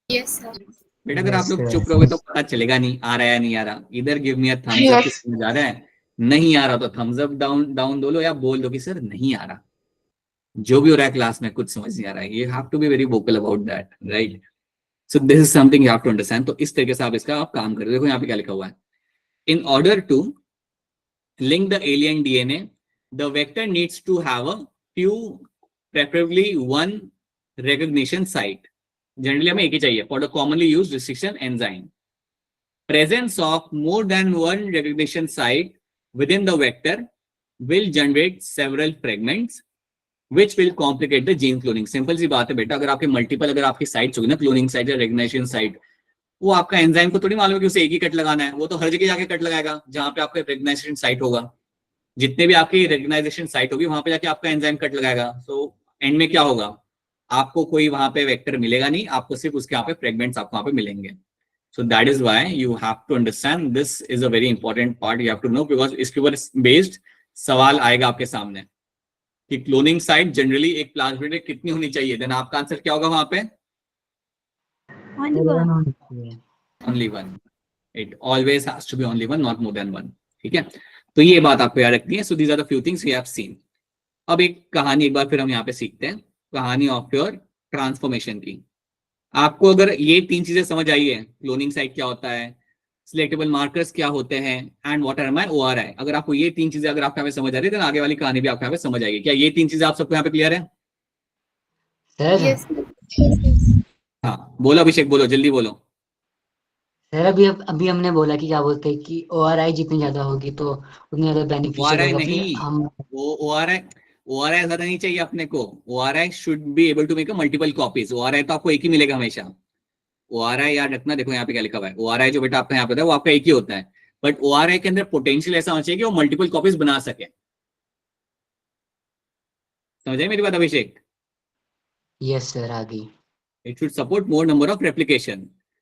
Yes sir. बेटा अगर Yes, आप लोग sir. चुप रहोगे तो पता चलेगा नहीं आ रहा है या नहीं आ रहा. इधर give me a thumbs up, समझ आ रहा है. नहीं आ रहा तो थम्स अप डाउन डाउन दो लो, या बोल दो कि सर नहीं आ रहा. जो भी हो रहा है क्लास में कुछ समझ नहीं आ रहा है. You have to be very vocal about that, right? So this is something you have to understand. तो इस तरीके से आप इसका आप काम करो. देखो यहाँ पे क्या लिखा हुआ है. In order to link the alien DNA, the vector needs to have a few, preferably one recognition site. Generally हमें एक ही चाहिए for the commonly used restriction enzyme. Presence of more than one recognition site within the vector will generate several fragments which will complicate the gene cloning. Simple सी बात है बेटा, अगर आपके मल्टीपल अगर आपकी साइट्स होगी ना, क्लोनिंग साइट या रेकग्निशन साइट, वो आपका एंजाइम को थोड़ी मालूम है कि उसे एक ही कट लगाना है. वो तो हर जगह जाके कट लगाएगा जहां पे आपका रेकग्नाइजेशन साइट होगा. जितने भी आपकी रेकग्नाइजेशन साइट होगी वहां पे जाके आपका एंजाइम कट लगाएगा. सो एंड में क्या होगा, आपको कोई वहां पे वेक्टर मिलेगा नहीं, आपको सिर्फ उसके यहाँ पे फ्रेगमेंट्स आपको वहां पे मिलेंगे. So that is why you have to understand, this is a very important part, you have to know, because इसके ऊपर बेस्ड सवाल आएगा आपके सामने कि क्लोनिंग साइट जनरली एक प्लाज्मिड में कितनी होनी चाहिए. देन आपका आंसर क्या होगा वहां पे? Only one. It always has to be only one, not more than one. ठीक है, तो ये बात आपको याद रखनी है. So these are the few things we have seen. अब एक कहानी एक बार फिर हम यहाँ पे सीखते हैं, कहानी ऑफ योर ट्रांसफॉर्मेशन की. आपको अगर ये तीन चीजें समझ आई है, क्लोनिंग साइट क्या होता है, सिलेक्टेबल मार्कर्स क्या होते हैं, and what are my ORI, अगर आपको ये तीन चीजें अगर आपको यहाँ पे समझ आ रही है, तो आगे वाली कहानी भी आपको यहाँ पे समझ आएगी. क्या ये तीन चीजें आप सबको यहाँ पे क्लियर है? Sir yes. हाँ बोलो अभिषेक, बोलो जल्दी बोलो. सर अभी हमने बोला कि क्या बोलते हैं कि ORI जितनी ज्यादा होगी तो उतनी ज्यादा बेनिफिशियल ORI होगा. नहीं, फिर हम वो ORI ज्यादा नहीं चाहिए अपने को. ORI should be able to make a multiple copies. ORI तो आपको एक ही मिलेगा हमेशा. ORI याद रखना. देखो यहाँ पे क्या लिखा हुआ है, ORI जो बेटा आपका यहाँ पे था वो आपका एक ही होता है, बट ORI के अंदर पोटेंशियल ऐसा होना चाहिए कि वो मल्टीपल कॉपीज बना सके. समझ आई मेरी बात अभिषेक? यस सर आगे. It should support more number of replication,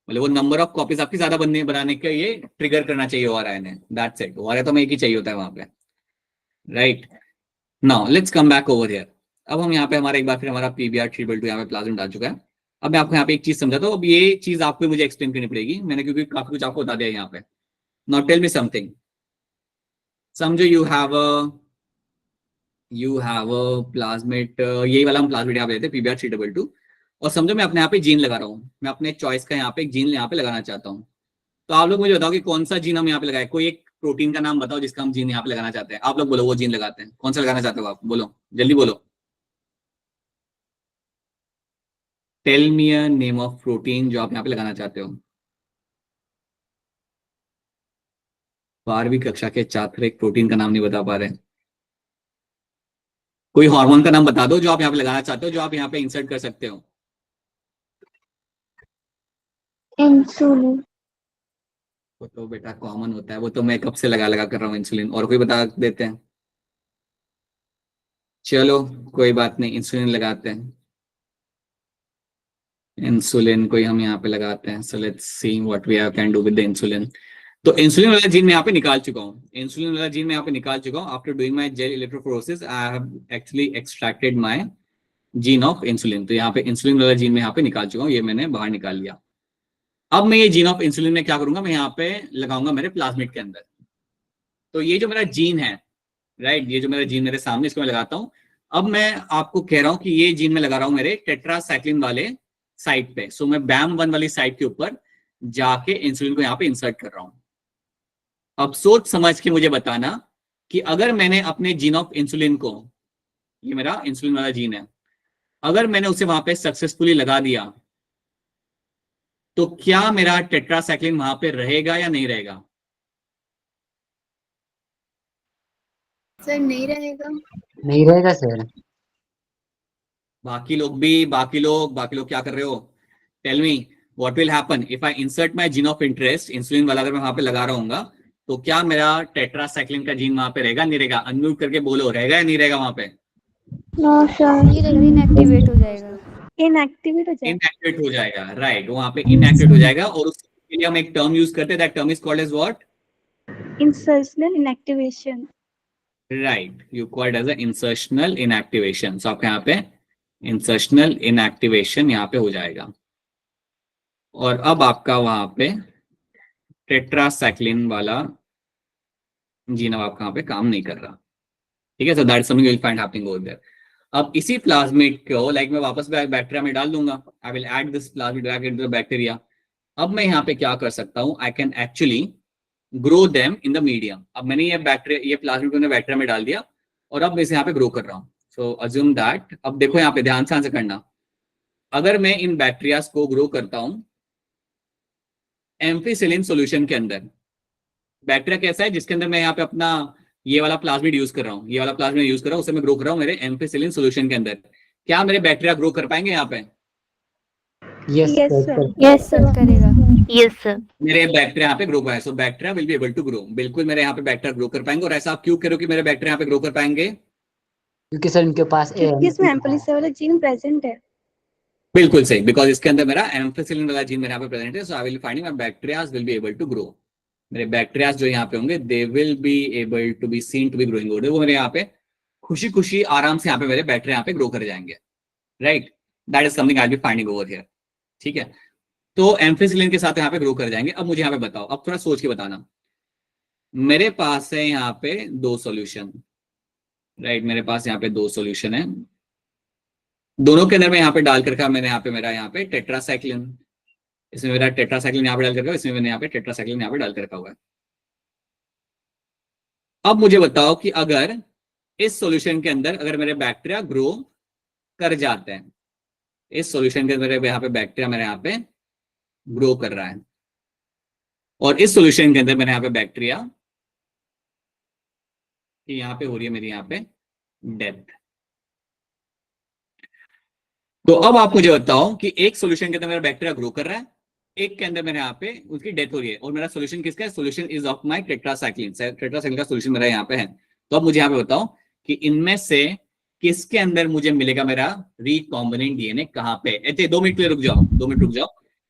मतलब वो नंबर ऑफ कॉपीज आपकी ज्यादा बनाने के ये ट्रिगर करना चाहिए ORI ने. That's it. ORI तो हमें एक ही चाहिए होता है वहां पे, right? Now let's come back over here. अब हम यहाँ पे हमारा एक बार फिर हमारा PBr 3/2 यहाँ पे प्लाज्मिड डाल चुका है. अब मैं आपको यहाँ पे एक चीज समझाता हूँ. अब ये चीज आपको मुझे एक्सप्लेन करनी पड़ेगी, मैंने क्योंकि काफी कुछ आपको बता दिया यहाँ पे. Now tell me something. समझो यू हैव अ प्लाज्मिड, यही वाला हम प्लाज्मिड यहाँ पे लेते हैं PBr 3/2, और समझो मैं अपने यहाँ पे जीन लगा रहा हूँ. मैं अपने चॉइस का यहाँ पे एक जीन यहाँ पे लगाना चाहता हूँ. तो आप लोग मुझे बताओ कि कौन सा जीन हम यहाँ पे लगाए. कोई एक प्रोटीन का नाम बताओ जिसका हम जीन यहाँ पे लगाना चाहते हैं. आप लोग बोलो वो जीन लगाते हैं. कौन सा लगाना चाहते हो आप? बोलो जल्दी बोलो. Tell me a name of protein जो आप यहाँ पे लगाना चाहते हो. 12वीं कक्षा के छात्र एक प्रोटीन का नाम नहीं बता पा रहे. कोई हार्मोन का नाम बता दो जो आप यहाँ पे लगाना चाहते हो, जो आप यहाँ पे इंसर्ट कर सकते हो. इंसुलिन. वो तो बेटा कॉमन होता है, वो तो मैं कब से लगा कर रहा हूँ इंसुलिन. और कोई बता देते हैं? चलो कोई बात नहीं, इंसुलिन लगाते हैं. इंसुलिन कोई हम यहाँ पे लगाते हैं. So let's see what we can do with the insulin. तो इंसुलिन वाला जीन मैं यहाँ पे निकाल चुका हूँ. इंसुलिन वाला जीन मैं यहाँ पे निकाल चुका हूँ. After doing my gel electrophoresis I have actually extracted my gene of insulin. तो यहाँ पे इंसुलिन वाला जीन मैं यहाँ पे निकाल चुका हूँ, ये मैंने बाहर निकाल लिया. अब मैं ये जीन ऑफ इंसुलिन में क्या करूंगा, मैं यहाँ पे लगाऊंगा मेरे प्लाज्मिड के अंदर. तो ये जो मेरा जीन है राइट। ये जो मेरा जीन मेरे सामने, इसको मैं लगाता हूँ। अब मैं आपको कह रहा हूँ कि ये जीन मैं लगा रहा हूँ मेरे टेट्रासाइक्लिन वाले साइट पे। सो मैं BAM1 वाली साइट के ऊपर जाके इंसुलिन को यहाँ पे इंसर्ट कर रहा हूँ। अब सोच समझ के मुझे बताना कि अगर मैंने अपने जीन ऑफ इंसुलिन को, ये मेरा इंसुलिन वाला जीन है, अगर मैंने उसे वहां पे सक्सेसफुली लगा दिया तो क्या मेरा टेट्रासाइक्लिन वहां पे रहेगा या नहीं रहेगा? सर नहीं रहेगा। नहीं रहेगा सर। बाकी लोग क्या कर रहे हो? Tell me what will happen if I insert my gene of interest, insulin वाला अगर मैं वहां पे लगा रहा हूँ, तो क्या मेरा टेट्रासाइक्लिन का जीन वहां पे रहेगा नहीं रहेगा? अनम्यूट करके बोलो, रहेगा या नहीं रहेगा वहां पे? नो सर, इनएक्टिवेट हो जाएगा। इनएक्टिवेट हो जाए। इनएक्टिवेट हो जाएगा, राइट। वहां पे इनएक्टिवेट हो जाएगा, और उसके लिए हम एक टर्म यूज करते हैं, that term is called as what? Insertional inactivation. Right, you called as a insertional inactivation. So आपके यहाँ पे इंसर्शनल इनएक्टिवेशन यहाँ पे हो जाएगा, और अब आपका वहां पे टेट्रासाइक्लिन वाला जीन अब आपका यहाँ पे काम नहीं कर रहा। ठीक है, so that is something you will find happening over there. अब इसी प्लाज्मिड को लाइक मैं वापस बैक्टीरिया में डाल दूंगा। I will add this plasmid back into the bacteria. अब मैं यहाँ पे क्या कर सकता हूँ, I can actually grow them in the medium. अब मैंने ये प्लाज्मिड को बैक्टीरिया में डाल दिया, और अब मैं इसे यहाँ पे ग्रो कर रहा हूँ। सो अज्यूम दैट, अब देखो यहाँ पे ध्यान से करना, अगर मैं इन बैक्टीरियाज को ग्रो करता हूँ एम्फिसिलिन सॉल्यूशन के अंदर, बैक्टीरिया कैसा है जिसके अंदर मैं यहाँ पे अपना ये वाला प्लाज्मिड यूज कर रहा हूँ, ये वाला प्लाज्मिड यूज कर रहा हूँ, उसे मैं ग्रो कर रहा हूँ मेरे एम्फिसिलिन सॉल्यूशन के अंदर, क्या मेरे बैक्टीरिया ग्रो कर पाएंगे यहाँ पे? Yes yes sir. Sir. Yes sir करेगा। Yes sir. मेरे बैक्टीरिया यहाँ पे ग्रो पाए, so bacteria will be able to grow. बिल्कुल मेरे यहाँ पे बैक्टीरिया ग्रो कर पाएंगे। और ऐसा आप क्यों कह रहे हो कि मेरे बैक्टीरिया यहाँ पे ग्रो कर पाएंगे? क्योंकि सर इनके पास क्योंकि इसमें एम्पलीफायर वाला जीन प्रेजेंट है। बिल्कुल सही, बिकॉज इसके अंदर मेरा एम्फिसिलिन वाला जीन मेरे यहाँ पे प्रेजेंट है। So I will finding my bacterias will be able to grow. मेरे बैक्टीरियाज जो यहाँ पे होंगे they will be able to be seen to be growing over. वो मेरे यहाँ पे खुशी खुशी आराम से यहाँ पे मेरे बैक्टीरिया यहाँ पे ग्रो कर जाएंगे, right. That is something I will be finding over here. ठीक है, तो एम्फिसिलिन के साथ यहाँ पे ग्रो कर जाएंगे। अब मुझे यहाँ पे बताओ, अब थोड़ा सोच के बताना, मेरे पास है यहाँ पे दो सॉल्यूशन, राइट। मेरे पास यहाँ पे दो सॉल्यूशन है, दोनों के अंदर मैं यहाँ पे डाल कर मैंने यहाँ पे टेट्रासाइक्लिन, इसमें मेरा टेट्रासाइक्लिन यहाँ पे डाल कर, इसमें मैंने यहाँ पे टेट्रासाइक्लिन यहाँ पे डाल कर रखा हुआ है। अब मुझे बताओ कि अगर इस सॉल्यूशन के अंदर अगर मेरे बैक्टीरिया ग्रो कर जाते हैं, इस सॉल्यूशन के अंदर यहाँ पे बैक्टीरिया मेरे यहाँ पे ग्रो कर रहा है, और इस सॉल्यूशन के अंदर मैंने यहाँ पे बैक्टीरिया यहाँ पे हो रही है मेरी यहाँ पे डेथ। तो अब आप मुझे बताओ कि एक सॉल्यूशन के अंदर मेरा बैक्टीरिया ग्रो कर रहा है, एक के अंदर मेरे यहाँ पे उसकी डेथ हो रही है, और मेरा सॉल्यूशन किसका है? Solution is of my tetracycline. Tetracycline का सॉल्यूशन मेरा यहाँ पे है। तो अब मुझे यहाँ पे बताओ कि इनमें से किसके अंदर मुझे मिलेगा मेरा रिकॉम्बिनेंट डीएनए? कहाँ पे? 2 मिनट के लिए रुक जाओ, 2 मिनट रुक जाओ।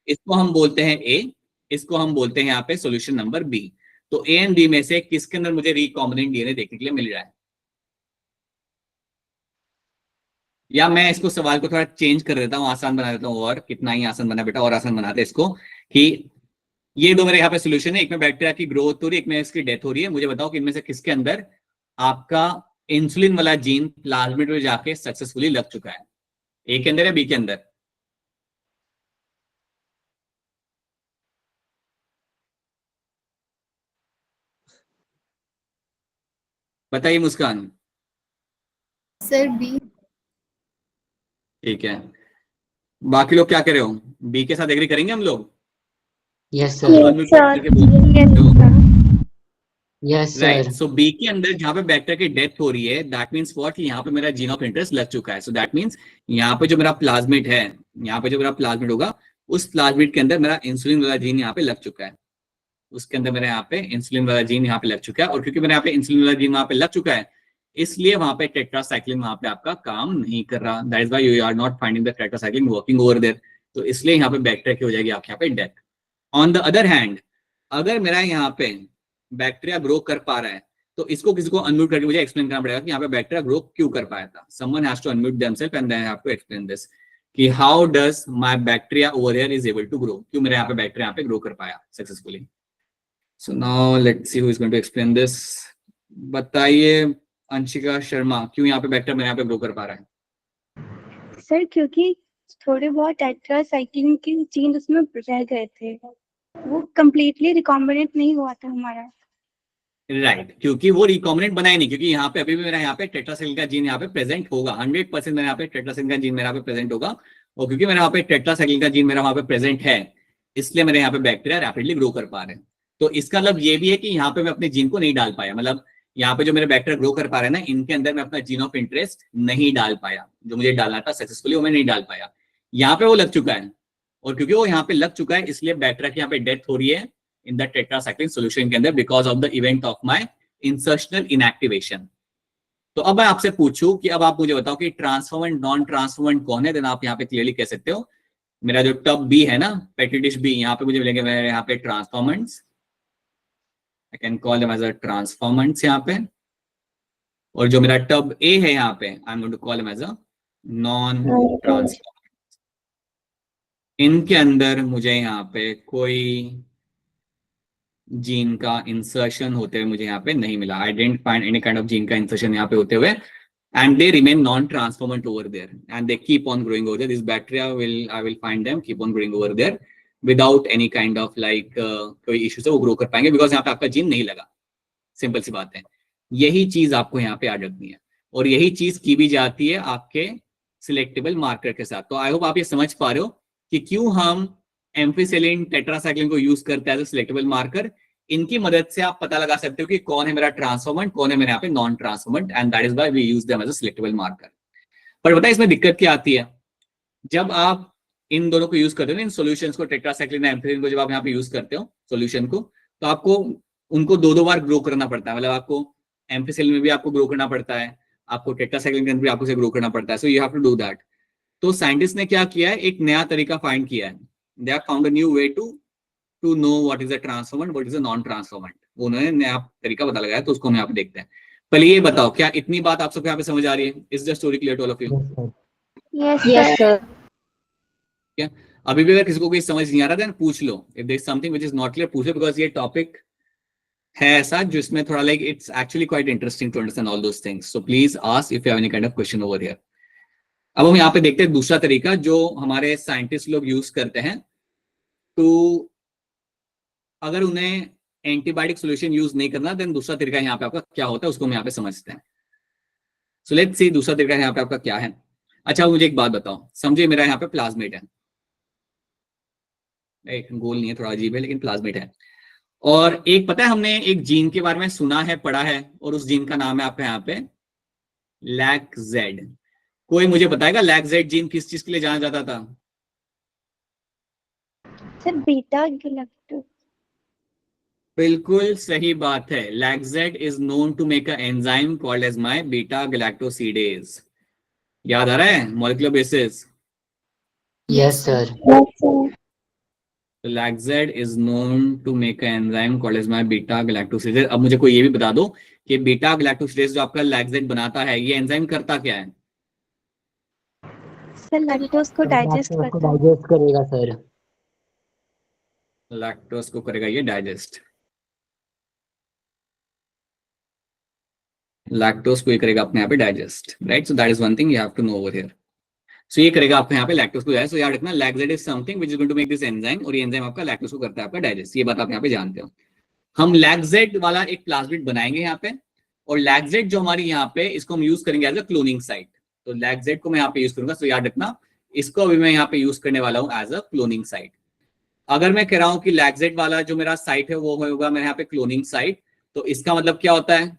इसको हम बोलते हैं ए, इसको हम बोलते हैं यहाँ पे सॉल्यूशन नंबर बी। तो ए एंड बी में से किसके अंदर मुझे रिकॉम्बिनेंट डीएनए देखने के लिए मिल रहा है? या मैं इसको सवाल को थोड़ा चेंज कर देता हूँ, आसान बना देता हूँ। और कितना ही आसान बना बेटा, और आसान बनाते इसको, कि ये दो मेरे यहाँ पे सोल्यूशन है, एक में बैक्टीरिया की ग्रोथ हो रही है, एक में इसकी डेथ हो रही है। मुझे बताओ कि इनमें से किसके अंदर आपका इंसुलिन वाला जीन प्लाज्मिड में जाके सक्सेसफुली लग चुका है? ए के अंदर या बी के अंदर? बताइए मुस्कान। Sir B. ठीक है, बाकी लोग क्या कह रहे हो? बी के साथ एग्री करेंगे हम लोग? यस हम लोग सर। unmute करके बोल- यस राइट। सर। सो बी के अंदर जहां पे बैक्टीरिया की डेथ हो रही है, दैट मींस व्हाट, कि यहाँ पे मेरा जीन ऑफ इंटरेस्ट लग चुका है। सो दैट मींस यहाँ पे जो मेरा प्लाज्मिड है, यहाँ पे जो मेरा प्लाज्मिड होगा, उस प्लाज्मिड के अंदर मेरा इंसुलिन वाला जीन यहाँ पे लग चुका है। उसके अंदर मेरे यहाँ पे इंसुलिन वाला जीन यहाँ पे लग चुका है, और क्योंकि मेरे यहाँ पे इंसुलिन वाला जीन वहां पे लग चुका है, इसलिए वहां पे टेट्रासाइक्लिन वहां पे आपका काम नहीं कर रहा। That is why you are not finding the tetracycline working over there. तो इसलिए यहाँ पे बैक्टीरिया की हो जाएगी आपके यहाँ पे death. On the other hand, अगर मेरा यहाँ पे बैक्टीरिया ग्रो कर पा रहा है, तो इसको किसी को अनम्यूट करके मुझे एक्सप्लेन करना पड़ेगा कि यहाँ पे बैक्टीरिया ग्रो क्यों कर पाया था। Someone has to unmute themselves and then have to explain this, कि how does my bacteria over here is able to grow, क्यों मेरे यहाँ पे बैक्टीरिया यहाँ पे ग्रो कर पाया successfully. So now let's see who is going to explain this. बताइए अंशिका शर्मा, क्यों यहाँ पे वेक्टर मेरे यहाँ पे ग्रो कर पा रहा है? सर क्योंकि थोड़े बहुत टेट्रासाइक्लिन के जीन उसमें रह गए थे, वो कंप्लीटली रिकॉम्बिनेंट नहीं हुआ था हमारा। राइट, क्योंकि वो रिकॉम्बिनेंट बना ही नहीं, क्योंकि यहाँ पे अभी भी मेरा यहाँ पे टेट्रासाइक्लिन का जीन यहाँ पे प्रेजेंट होगा, 100% मेरे यहाँ पे टेट्रासाइक्लिन का जीन मेरा यहाँ पे प्रेजेंट होगा। और क्योंकि मेरा यहाँ पे टेट्रासाइक्लिन का जीन मेरा वहाँ पे प्रेजेंट है, इसलिए मेरे यहाँ पे बैक्टीरिया रैपिडली ग्रो कर पा रहे हैं। तो इसका मतलब ये भी है कि यहाँ पे मैं अपने जीन को नहीं डाल पाया, मतलब यहाँ पे जो मेरे बैक्टीरिया ग्रो कर पा रहे हैं ना, इनके अंदर मैं अपना जीन ऑफ इंटरेस्ट नहीं डाल पाया, जो मुझे डालना था सक्सेसफुली वो मैं नहीं डाल पाया। यहाँ पे वो लग चुका है, और क्योंकि वो यहाँ पे लग चुका है इसलिए बैक्टीरिया की यहाँ पे डेथ हो रही है इन द टेट्रासाइक्लिन सॉल्यूशन के अंदर because of the event of my insertional inactivation. तो अब मैं आपसे पूछूं कि अब आप मुझे बताओ कि ट्रांसफॉर्मेंट नॉन ट्रांसफॉर्मेंट कौन है, देन आप यहाँ पे क्लियरली कह सकते हो मेरा जो टब बी है ना, पेटी डिश बी, यहाँ पे मुझे मिलेंगे मेरे यहाँ पे transformants, I can call them as a transformants यहाँ पे। और जो मेरा टब ए है यहाँ पे, I am going to call them as a non transformants. इनके अंदर मुझे यहाँ पे कोई जीन का इंसर्शन होते हुए मुझे यहाँ पे नहीं मिला, I didn't find any kind of gene का इंसर्शन यहाँ पे होते हुए, and they remain non-transformant over there and they keep on growing over there. This bacteria I will find them keep on growing over there without any kind of like कोई इश्यू से वो ग्रो कर पाएंगे बिकॉज यहाँ पे आपका जीन नहीं लगा। सिंपल सी बात है, यही चीज आपको यहाँ पे याद रखनी है, और यही चीज की भी जाती है आपके सिलेक्टेबल मार्कर के साथ। तो आई होप आप ये समझ पा रहे हो कि क्यों हम एम्फिसिलिन टेट्रासाइक्लिन को यूज करते हैं एज अ सिलेक्टेबल मार्कर। इनकी मदद से आप पता लगा सकते हो कि कौन है मेरा ट्रांसफॉर्मेंट, कौन है मेरे यहाँ पे non transformant, and that is why we use them as a selectable marker. पर पता है इसमें दिक्कत क्या आती है, जब आप इन दोनों को यूज करते हो ना, इन सॉल्यूशंस को, टेट्रासाइक्लिन और एम्फिसिलिन को जब आप यहाँ पे यूज करते हो सॉल्यूशन को, तो आपको उनको दो बार ग्रो करना पड़ता है। मतलब आपको एम्फिसिलिन में भी आपको ग्रो करना पड़ता है, आपको टेट्रासाइक्लिन के अंदर भी आपको से ग्रो करना पड़ता है, so you have to do that. तो साइंटिस्ट ने क्या किया है, एक नया तरीका फाइंड किया है, they have found a new way to know what is a transformant, what is a non transformant. उन्होंने नया तरीका पता लगाया, तो उसको हम यहाँ पे देखते हैं। पहले ये बताओ, क्या इतनी बात आप सबको यहाँ पे समझ आ रही है? Is the story clear to all of you? Yes sir. क्या अभी भी अगर किसी को कोई समझ नहीं आ रहा देन पूछ लो, if there is something which is not clear पूछ लो, बिकॉज ये टॉपिक है ऐसा जिसमें थोड़ा like it's actually quite interesting to understand all those things. So please ask if you have any kind of question over here. अब हम यहाँ पे देखते हैं दूसरा तरीका जो हमारे साइंटिस्ट लोग यूज करते हैं, तो अगर उन्हें एंटीबायोटिक सॉल्यूशन यूज नहीं करना, देन दूसरा तरीका यहाँ पे आपका क्या होता है उसको हम यहाँ पे समझते हैं। सो लेट्स सी दूसरा तरीका यहाँ पे आपका क्या है। अच्छा मुझे एक बात बताओ, समझिए मेरा यहाँ पे प्लाज्मेट है, एक गोल नहीं है, थोड़ा अजीब है लेकिन प्लाज्मेट है, और एक पता है हमने एक जीन के बारे में सुना है, पढ़ा है, और उस जीन का नाम है आपका यहाँ पे लैक-जेड। कोई मुझे बताएगा लैक-जेड जीन किस चीज के लिए जाना जाता था? Sir beta galacto. बिल्कुल सही बात है, lacZ is known to make a enzyme called as my beta galactosidase. याद आ रहा है molecular basis? Yes sir. LacZ is known to make a enzyme called as my beta galactosidase. अब मुझे कोई ये भी बता दो कि बीटा गैलेक्टोसिडेज जो आपका लैक-जेड बनाता है, ये एंजाइम करता क्या है? सर लैक्टोज को डाइजेस्ट करता है। डाइजेस्ट करेगा सर। लैक्टोज को करेगा ये डाइजेस्ट, लैक्टोज को ये करेगा अपने यहाँ पे digest, right? So that is one thing you have to know over here. सो ये करेगा आपके यहाँ पे लैक्टोज को डाइजेस्ट। सो याद रखना lacZ is something which is going to make this enzyme, और ये एंजाइम आपका लैक्टोज को करता है आपका डाइजेस्ट। ये बात आप यहाँ पे जानते हो। हम लैक-जेड वाला एक प्लाज्मिड बनाएंगे यहाँ पे, और लैक-जेड जो हमारी यहाँ पे, इसको हम यूज करेंगे एज अ क्लोनिंग साइट। तो लैक-जेड को मैं यहाँ पे यूज करूंगा, सो याद रखना इसको अभी मैं यहाँ पे यूज करने वाला हूँ एज अ क्लोनिंग साइट। अगर मैं कह रहा हूँ कि लैक-जेड वाला जो मेरा साइट है वो होगा मेरे यहाँ पे क्लोनिंग साइट, तो इसका मतलब क्या होता है?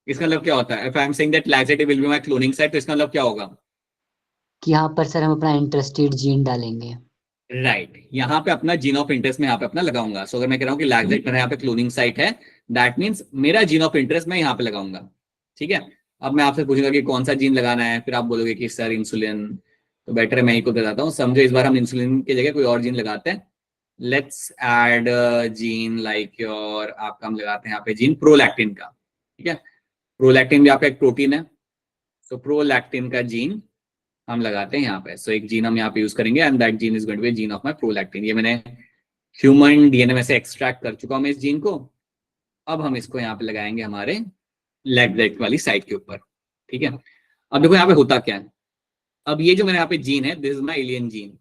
इसका मतलब क्या होता है? If I am saying that lack-Z will be my cloning site, तो इसका मतलब क्या होगा? कि यहाँ पर सर हम अपना इंटरेस्टेड जीन डालेंगे। राइट, यहाँ पे अपना जीन ऑफ इंटरेस्ट में यहाँ पे अपना लगाऊंगा। सो अगर मैं कह रहा हूँ कि लैक-जेड मेरा यहाँ पे क्लोनिंग साइट है, दैट मीन्स मेरा जीन ऑफ इंटरेस्ट मैं यहाँ पे लगाऊंगा। ठीक है, अब मैं आपसे पूछूंगा कि कौन सा जीन लगाना है, फिर आप बोलोगे कि सर इंसुलिन, तो बेटर है मैं ही को बताता हूँ। समझो इस बार हम इंसुलिन की जगह कोई और जीन लगाते हैं। Let's add gene like your, आपका हम लगाते हैं यहाँ पे जीन प्रोलैक्टिन का। ठीक है, प्रोलैक्टिन भी आपका एक प्रोटीन है, सो प्रोलैक्टिन का जीन हम लगाते हैं यहाँ पे। सो एक जीन हम यहाँ पे यूज करेंगे and that gene is going to be gene of my prolactin. ये मैंने ह्यूमन डीएनए में से एक्सट्रैक्ट कर चुका हूँ मैं इस जीन को, अब हम इसको यहाँ पे लगाएंगे हमारे लैग वाली साइड के ऊपर, ठीक है। अब देखो यहाँ पे होता क्या है, अब ये जो मेरा यहाँ पे जीन है, this is my alien gene,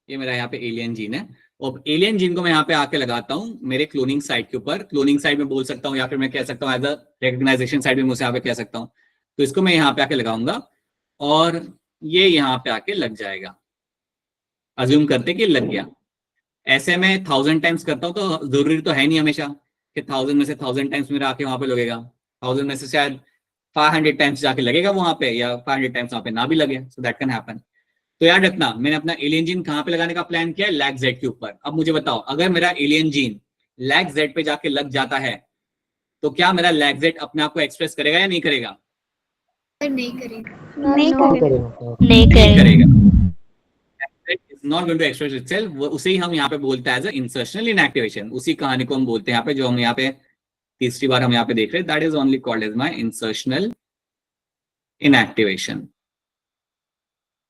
ये मेरा यहाँ पे एलियन जीन है, और एलियन जीन को मैं यहाँ पे आके लगाता हूँ मेरे क्लोनिंग साइट के ऊपर। क्लोनिंग साइट में बोल सकता हूँ, या फिर मैं कह सकता हूँ एज अ रिकग्नाइजेशन साइट में मुझे यहाँ पे कह सकता हूँ। तो इसको मैं यहाँ पे आके लगाऊंगा और ये यहाँ पे आके लग जाएगा, अज्यूम करते कि लग गया। ऐसे में 1000 टाइम्स करता हूँ तो जरूरी तो है नहीं हमेशा कि 1000 में से 1000 टाइम्स मेरा आके वहां पे लगेगा। 1000 में से शायद 500 टाइम्स जाके लगेगा वहां पे, या 500 टाइम्स वहां पे ना भी लगे, सो दैट कैन हैपन। तो याद रखना, मैंने अपना एलियन जीन कहाँ पे लगाने का प्लान किया है, लैग जेड के ऊपर। अब मुझे बताओ, अगर मेरा एलियन जीन लैग जेड पे जाके लग जाता है तो क्या मेरा लैग जेड अपने आप को एक्सप्रेस करेगा या नहीं करेगा? सर नहीं करेगा। नहीं No. करेगा। नहीं नहीं करेगा। It's not going to express itself. उसे ही हम यहाँ पे बोलते हैं एज अ इंसर्शनल इनएक्टिवेशन। उसी कहानी को हम बोलते हैं यहाँ पे, जो हम यहाँ पे तीसरी बार हम यहाँ पे देख रहे हैं, that is only called as my insertional inactivation,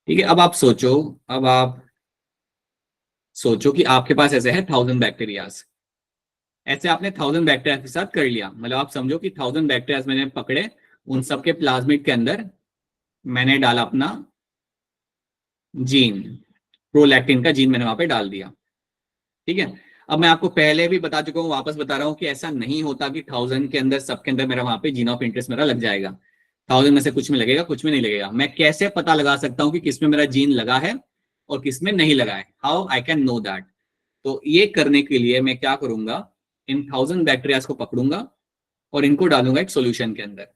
ठीक है। अब आप सोचो, अब आप सोचो कि आपके पास ऐसे है 1000 बैक्टीरियाज, ऐसे आपने 1000 बैक्टीरिया के साथ कर लिया, मतलब आप समझो कि 1000 बैक्टीरियाज मैंने पकड़े, उन सबके प्लाज्मिड के अंदर मैंने डाला अपना जीन, प्रोलैक्टिन का जीन मैंने वहां पे डाल दिया, ठीक है। अब मैं आपको पहले भी बता चुका हूँ, वापस बता रहा हूँ कि ऐसा नहीं होता कि 1000 के अंदर सबके अंदर मेरा वहां पे जीन ऑफ इंटरेस्ट मेरा लग जाएगा। 1000 में से कुछ में लगेगा, कुछ में नहीं लगेगा। मैं कैसे पता लगा सकता हूँ कि किसमें मेरा जीन लगा है और किसमें नहीं लगा है? How I can know that? तो ये करने के लिए मैं क्या करूंगा, इन 1000 बैक्टीरियाज को पकड़ूंगा और इनको डालूंगा एक सॉल्यूशन के अंदर।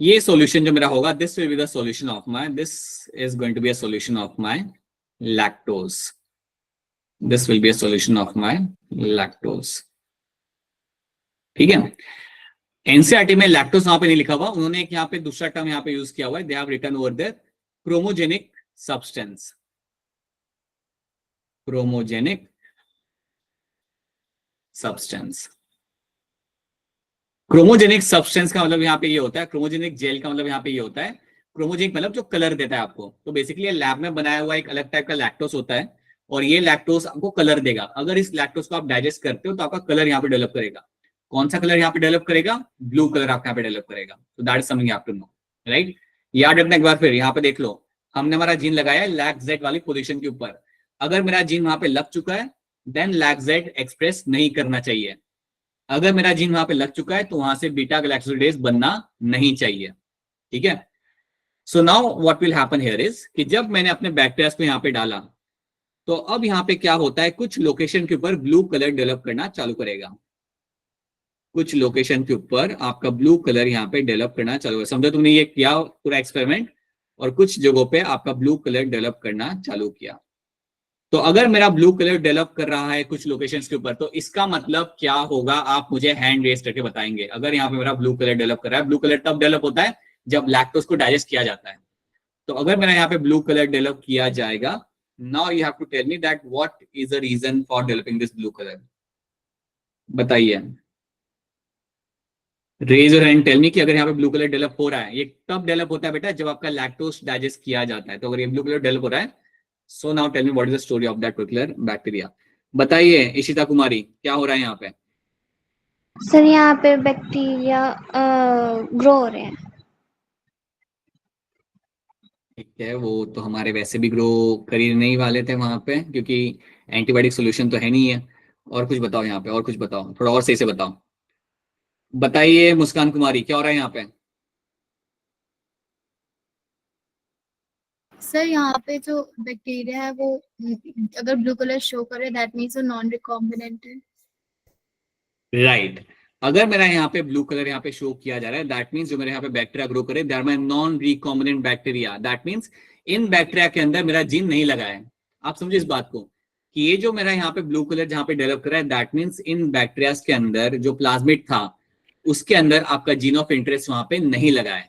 ये सॉल्यूशन जो मेरा होगा, this will be the solution of my, this is going to be a solution of my lactose, this will be a solution of my lactose, ठीक है। एनसीईआरटी में लैक्टोज वहां पे नहीं लिखा हुआ, उन्होंने एक यहाँ पे दूसरा टर्म यहाँ पे यूज किया हुआ है, they have written over there chromogenic substance, chromogenic substance. Chromogenic substance का मतलब यहाँ पे ये होता है, क्रोमोजेनिक जेल का मतलब यहाँ पे ये होता है, क्रोमोजेनिक मतलब जो कलर देता है आपको। तो बेसिकली लैब में बनाया हुआ एक अलग टाइप का लैक्टोज होता है, और ये लैक्टोज आपको कलर देगा। अगर इस लैक्टोज को आप डाइजेस्ट करते हो तो आपका कलर यहाँ पे डेवलप करेगा। कौन सा कलर यहाँ पे डेवलप करेगा? ब्लू कलर आपका यहाँ पे डेवलप करेगा। तो that is something you have to know, right. याद रखना एक बार फिर, यहाँ पे देख लो, हमने हमारा जीन लगाया है लैग जेड वाली पोजीशन के ऊपर। अगर मेरा जीन वहां पे लग चुका है देन लैग जेड एक्सप्रेस नहीं करना चाहिए। अगर मेरा जीन वहां पे लग चुका है तो वहां से बीटा गैलेक्सिडेज बनना नहीं चाहिए, ठीक है। So now what will happen here is कि जब मैंने अपने बैक्टीरिया को यहाँ पे डाला तो अब यहाँ पे क्या होता है, कुछ लोकेशन के ऊपर ब्लू कलर डेवलप करना चालू करेगा। कुछ लोकेशन के ऊपर आपका ब्लू कलर यहाँ पे डेवलप करना चालू करेगा। समझो तुमने ये किया पूरा एक्सपेरिमेंट, और कुछ जगहों पे आपका ब्लू कलर डेवलप करना चालू किया। तो अगर मेरा ब्लू कलर डेवलप कर रहा है कुछ लोकेशंस के ऊपर, तो इसका मतलब क्या होगा, आप मुझे हैंड रेज करके बताएंगे। अगर यहाँ पे मेरा ब्लू कलर डेवलप कर रहा है, ब्लू कलर तब डेवलप होता है जब लैक्टोज को डाइजेस्ट किया जाता है। तो अगर मेरा यहाँ पे ब्लू कलर डेवलप किया जाएगा, now you have to tell me that what is the reason for developing this blue colour. बताइए, raise your hand, tell me कि अगर यहाँ पे ब्लू कलर डेवलप हो रहा है, ये तब डेवलप होता है बेटा जब आपका लैक्टोज डाइजेस्ट किया जाता है। तो अगर ये ब्लू कलर डेवलप हो रहा है, so now tell me what is the story of that particular bacteria. बताइए इशिता कुमारी, क्या हो रहा है यहाँ पे? सर यहाँ पे बैक्टीरिया ग्रो हो रहे हैं। ठीक है, वो तो हमारे वैसे भी ग्रो कर ही नहीं वाले थे वहां पे, क्योंकि एंटीबायोटिक सोल्यूशन तो है नहीं है। और कुछ बताओ यहाँ पे, और कुछ बताओ, थोड़ा और सही से बताओ। बताइए मुस्कान कुमारी, क्या हो रहा है यहाँ पे? सर यहाँ पे जो बैक्टीरिया है वो अगर ब्लू कलर शो करे दैट मीन्स वो नॉन रिकॉम्बिनेंट है। राइट। अगर मेरा यहाँ पे ब्लू कलर यहाँ पे शो किया जा रहा है, दैट मीन्स जो मेरे यहाँ पे बैक्टीरिया ग्रो करे they are my non recombinant bacteria. That means इन बैक्टीरिया के अंदर मेरा जीन नहीं लगा है। आप समझिए इस बात को कि ये जो मेरा यहाँ पे ब्लू कलर जहाँ पे डेवलप कर रहा है, दैट मीन्स इन बैक्टीरिया के अंदर जो प्लाज्मिड था उसके अंदर आपका जीन ऑफ इंटरेस्ट वहां पे नहीं लगा है,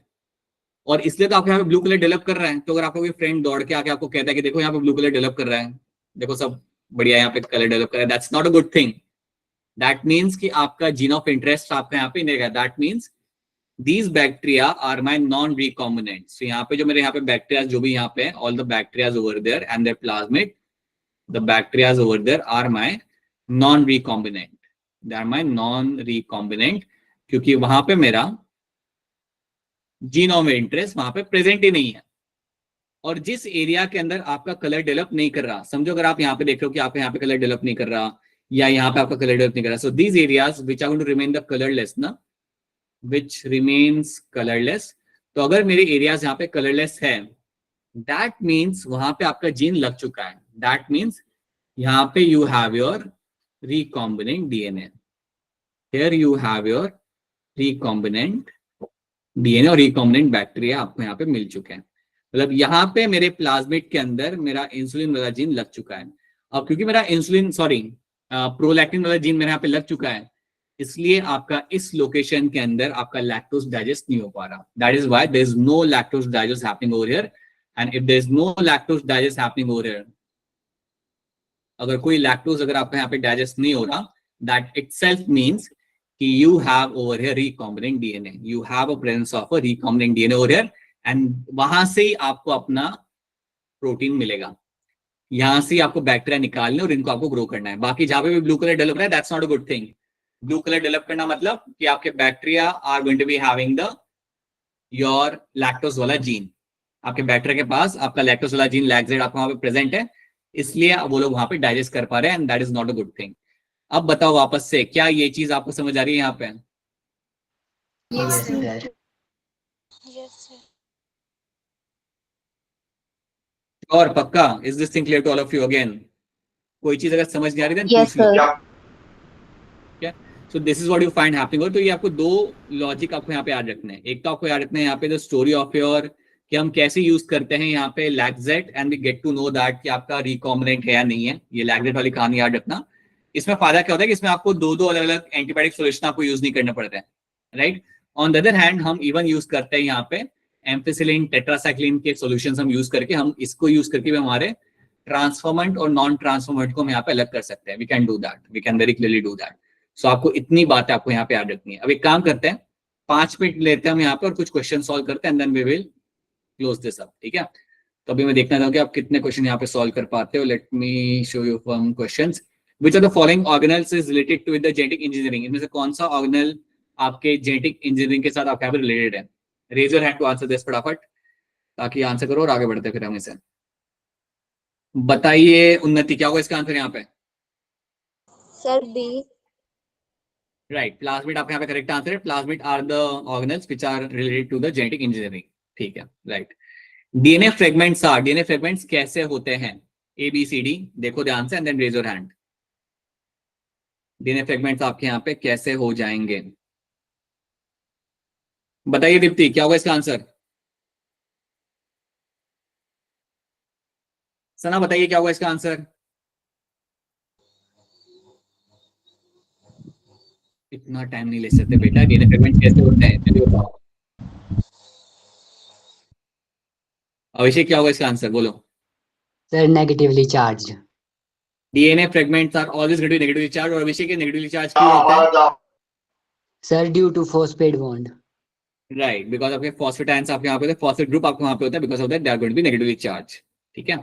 और इसलिए तो आप यहाँ पे ब्लू कलर डेवलप कर रहे हैं। तो अगर आपका कोई फ्रेंड दौड़ के आके आपको कहता है कि देखो यहाँ पे ब्लू कलर डेवलप कर रहा है, देखो सब बढ़िया यहाँ पे कलर डेवलप कर रहा है, that's not a good thing. That means कि आपका जीन ऑफ इंटरेस्ट आपका यहाँ पे नहीं रहेगा। That means these bacteria are my non recombinant. यहाँ पे जो मेरे यहाँ पे बैक्टीरिया जो भी यहाँ पे all the bacteria over there and their plasmid, The bacteria over there are my non-recombinant. They are my non-recombinant क्योंकि वहां पे मेरा जीन ऑफ इंटरेस्ट वहां पे प्रेजेंट ही नहीं है। और जिस एरिया के अंदर आपका कलर डेवलप नहीं कर रहा, समझो अगर आप यहाँ पे देख रहे हो कि आपका यहाँ पे कलर डेवलप नहीं कर रहा या यहाँ पे आपका कलर डेवलप नहीं कर रहा, so these areas which are going to remain the colourless ना, विच रिमेन्स कलरलेस। तो अगर मेरे एरियाज यहाँ पे कलरलेस है, दैट मीन्स वहां पे आपका जीन लग चुका है। दैट मीन्स यहाँ पे you have your recombinant DNA. Here you have your recombinant DNA और recombinant बैक्टीरिया आपको यहाँ पे मिल चुके हैं। मतलब यहाँ पे मेरे प्लाज्मिड के अंदर मेरा इंसुलिन वाला जीन लग चुका है। अब क्योंकि मेरा इंसुलिन प्रोलैक्टिन वाला जीन मेरे यहाँ पे लग चुका है, इसलिए आपका इस लोकेशन के अंदर आपका लैक्टोज डाइजेस्ट नहीं हो पा रहा। That is why there is no lactose digest happening over here. And if there is no lactose digest happening over here, अगर कोई लैक्टोज अगर आपके यहाँ पे डाइजेस्ट नहीं हो रहा, दैट इटसेल्फ मींस कि you have over here recombinant DNA, you have a presence of a recombinant DNA over here, and वहां से ही आपको अपना प्रोटीन मिलेगा। यहां से आपको बैक्टीरिया निकालने और इनको आपको ग्रो करना है। बाकी जहां पे भी ब्लू कलर डेवलप रहा है, that's not a good thing. Blue colour develop करना मतलब कि आपके bacteria are going to be having the your lactose वाला जीन। आपके बैक्टीरिया के पास आपका लैक्टोज वाला जीन लैक्जेड आपको वहां पे प्रेजेंट है, इसलिए वो लोग वहां पे डाइजेस्ट कर पा रहे हैं, and that is not a good thing. अब बताओ वापस से, क्या ये चीज आपको समझ आ रही है यहाँ पे? Yes, sir. सर। और पक्का, is this thing clear to all of you? Again कोई चीज अगर समझ नहीं आ रही, देन Yes, पूछ लो। sir. So this is what you find happening. तो ये आपको दो लॉजिक आपको यहाँ पे याद रखने हैं। एक तो आपको याद रखना है यहाँ पे द स्टोरी ऑफ योर, कि हम कैसे यूज करते हैं यहाँ पे lacZ, and we get to know that कि आपका रिकॉम्बिनेंट है या नहीं है। ये लैक्जेट वाली कहानी याद रखना। इसमें फायदा क्या होता है कि इसमें आपको दो अलग अलग एंटीबायोटिक सोल्यूशन आपको यूज नहीं करना पड़ता है, right. On the other hand हम इवन यूज करते हैं यहाँ पे एम्फिसिलिन टेट्रासाइक्लिन के सॉल्यूशंस हम यूज करके, हम इसको यूज करके भी हमारे ट्रांसफॉर्मेंट और नॉन ट्रांसफॉर्मेंट को हम यहाँ पे अलग कर सकते हैं। We can do that, we can very clearly do that. So आपको इतनी बातें आपको यहाँ पे याद रखनी है। अब एक काम करते हैं, 5 मिनट लेते हैं हम यहाँ पे और कुछ क्वेश्चन सॉल्व करते हैं, and then we will close this up, ठीक है। तो अभी मैं देखना चाहूँ कि आप कितने क्वेश्चन यहाँ पे सॉल्व कर पाते हो। Let me show you some questions. Which are the following organelles is related to with the genetic engineering? इनमें से कौन सा ऑर्गेनल आपके जेनेटिक इंजीनियरिंग के साथ आपके यहाँ पे रिलेटेड है? Raise your hand to answer this फटाफट, ताकि आंसर करो और आगे बढ़ते फिर हम इसे। बताइए उन्नति, क्या होगा इसका आंसर यहाँ पे? Sir B. राइट, प्लाज्मिड आपके यहाँ पे करेक्ट आंसर है। Plasmid are the organelles which are related to the genetic engineering, ठीक है, राइट। डीएनए फ्रेगमेंट्स कैसे होते हैं? ABCD देखो ध्यान से, and then raise your hand. DNA fragments आपके यहाँ पे कैसे हो जाएंगे? बताइए दीप्ति, क्या होगा इसका आंसर? सना बताइए क्या होगा इसका आंसर? इतना टाइम नहीं ले सकते बेटा। डीएनए फ्रेगमेंट कैसे होते हैं जल्दी बताओ। अभिषेक क्या होगा इसका आंसर, बोलो। Sir negatively charge. DNA fragments are always going to be negatively charge. और अभिषेक के नेगेटिवली चार्ज क्यों होता है? Sir due to phosphate bond. Right, because आपके फॉस्फेटाइंस आपके यहाँ पे होते हैं, फॉस्फेट ग्रुप आपको वहां पे होता है, because of that they are going to be negatively charge, ठीक है।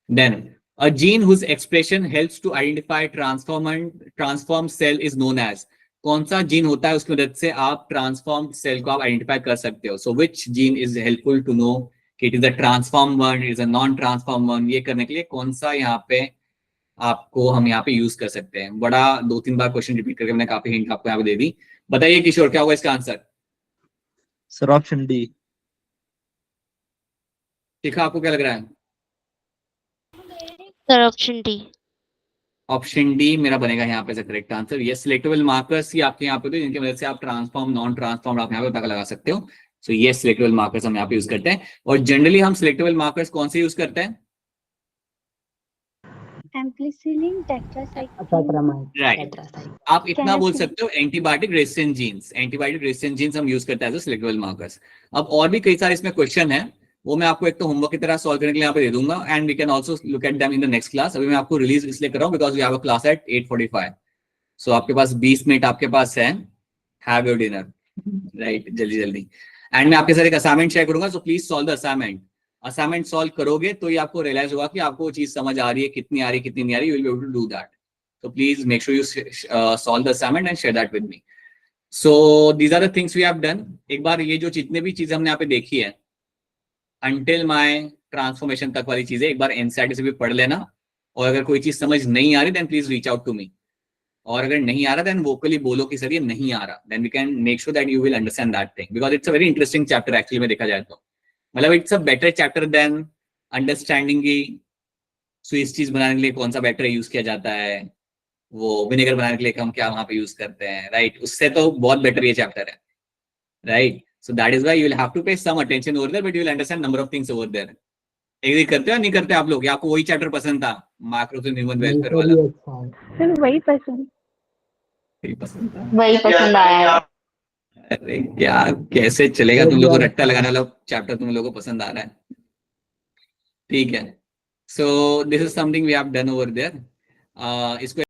Then a gene whose expression helps to identify transform cell is known as? कौन सा जीन होता है उसकी मदद से आप ट्रांसफॉर्म सेल को आप आइडेंटिफाई कर सकते हो? So which gene is helpful to know कि it is a transform one, it is a non transform one? ये करने के लिए कौन सा यहाँ पे आपको हम यहाँ पे यूज कर सकते हैं? बड़ा 2-3 बार क्वेश्चन रिपीट करके मैंने काफी हिंट आपको यहाँ पे दे दी। बताइए किशोर, क्या होगा इसका answer? Sir option D. Shikha आपको क्या लग रहा है? Sir option D. Option D मेरा बनेगा यहाँ पे करेक्ट आंसर। ये सिलेक्टेबल मार्कर्स ही आपके यहाँ पे होते हैं, जिनकी मदद से आप ट्रांसफॉर्म नॉन ट्रांसफॉर्म आप यहाँ पे पता लगा सकते हो। सो ये सिलेक्टेबल मार्कर्स हम यहाँ पे यूज करते हैं। और जनरली हम सिलेक्टेबल मार्कर्स कौन से यूज करते हैं? एम्प्लिसिलिन टेट्रासाइक्लिन। राइट, आप इतना बोल सकते हो antibiotic resistant genes. Antibiotic resistant genes हम यूज करते हैं एज सिलेक्टेबल मार्कर्स। अब और भी कई सारे इसमें क्वेश्चन है, वो मैं आपको एक तो होमवर्क की तरह सॉल्व करने के लिए यहाँ पे दे दूंगा, and we can also look at them in the next class. अभी मैं आपको रिलीज इसलिए कर रहा हूँ because we have a class at 8:45। So आपके पास 20 मिनट आपके पास है, हैव योर डिनर, राइट, जल्दी जल्दी। एंड मैं आपके साथ एक असाइनमेंट शेयर करूंगा, so please solve the assignment. Assignment solve करोगे तो ये आपको रियलाइज होगा कि आपको वो चीज समझ आ रही है, कितनी आ रही है, कितनी नहीं आ रही, you will be able to do that. So please make sure you solve the assignment and share that with me. So these are the things we have done. एक बार ये जो जितने भी चीजें हमने यहाँ पे देखी है until my transformation तक वाली चीजें एक बार NCERT से भी पढ़ लेना, और अगर कोई चीज समझ नहीं आ रही then please reach out to me. और अगर नहीं आ रहा then vocally बोलो कि सर ये नहीं आ रहा, then we can make sure that you will understand that thing because it's a very interesting chapter actually में देखा जाए तो. मतलब it's a better chapter than understanding की स्विस चीज बनाने के लिए कौन सा बैटर यूज किया जाता है, वो विनेगर बनाने के लिए हम क्या वहां पे यूज करते हैं, राइट. उससे तो बहुत बेटर ये चैप्टर है, right. So that is why you will have to pay some attention over there, but you will understand number of things over there. Agree करते हो नहीं करते आप लोग? या आपको वही चैप्टर पसंद था, मैक्रो से न्यूमन वेलफेयर वाला? सर वही पसंद वही पसंद आया. अरे क्या कैसे चलेगा, तुम लोगों को रट्टा लगाने वाला चैप्टर तुम लोगों को पसंद आ रहा है, ठीक है. So this is something we have done over there. इसको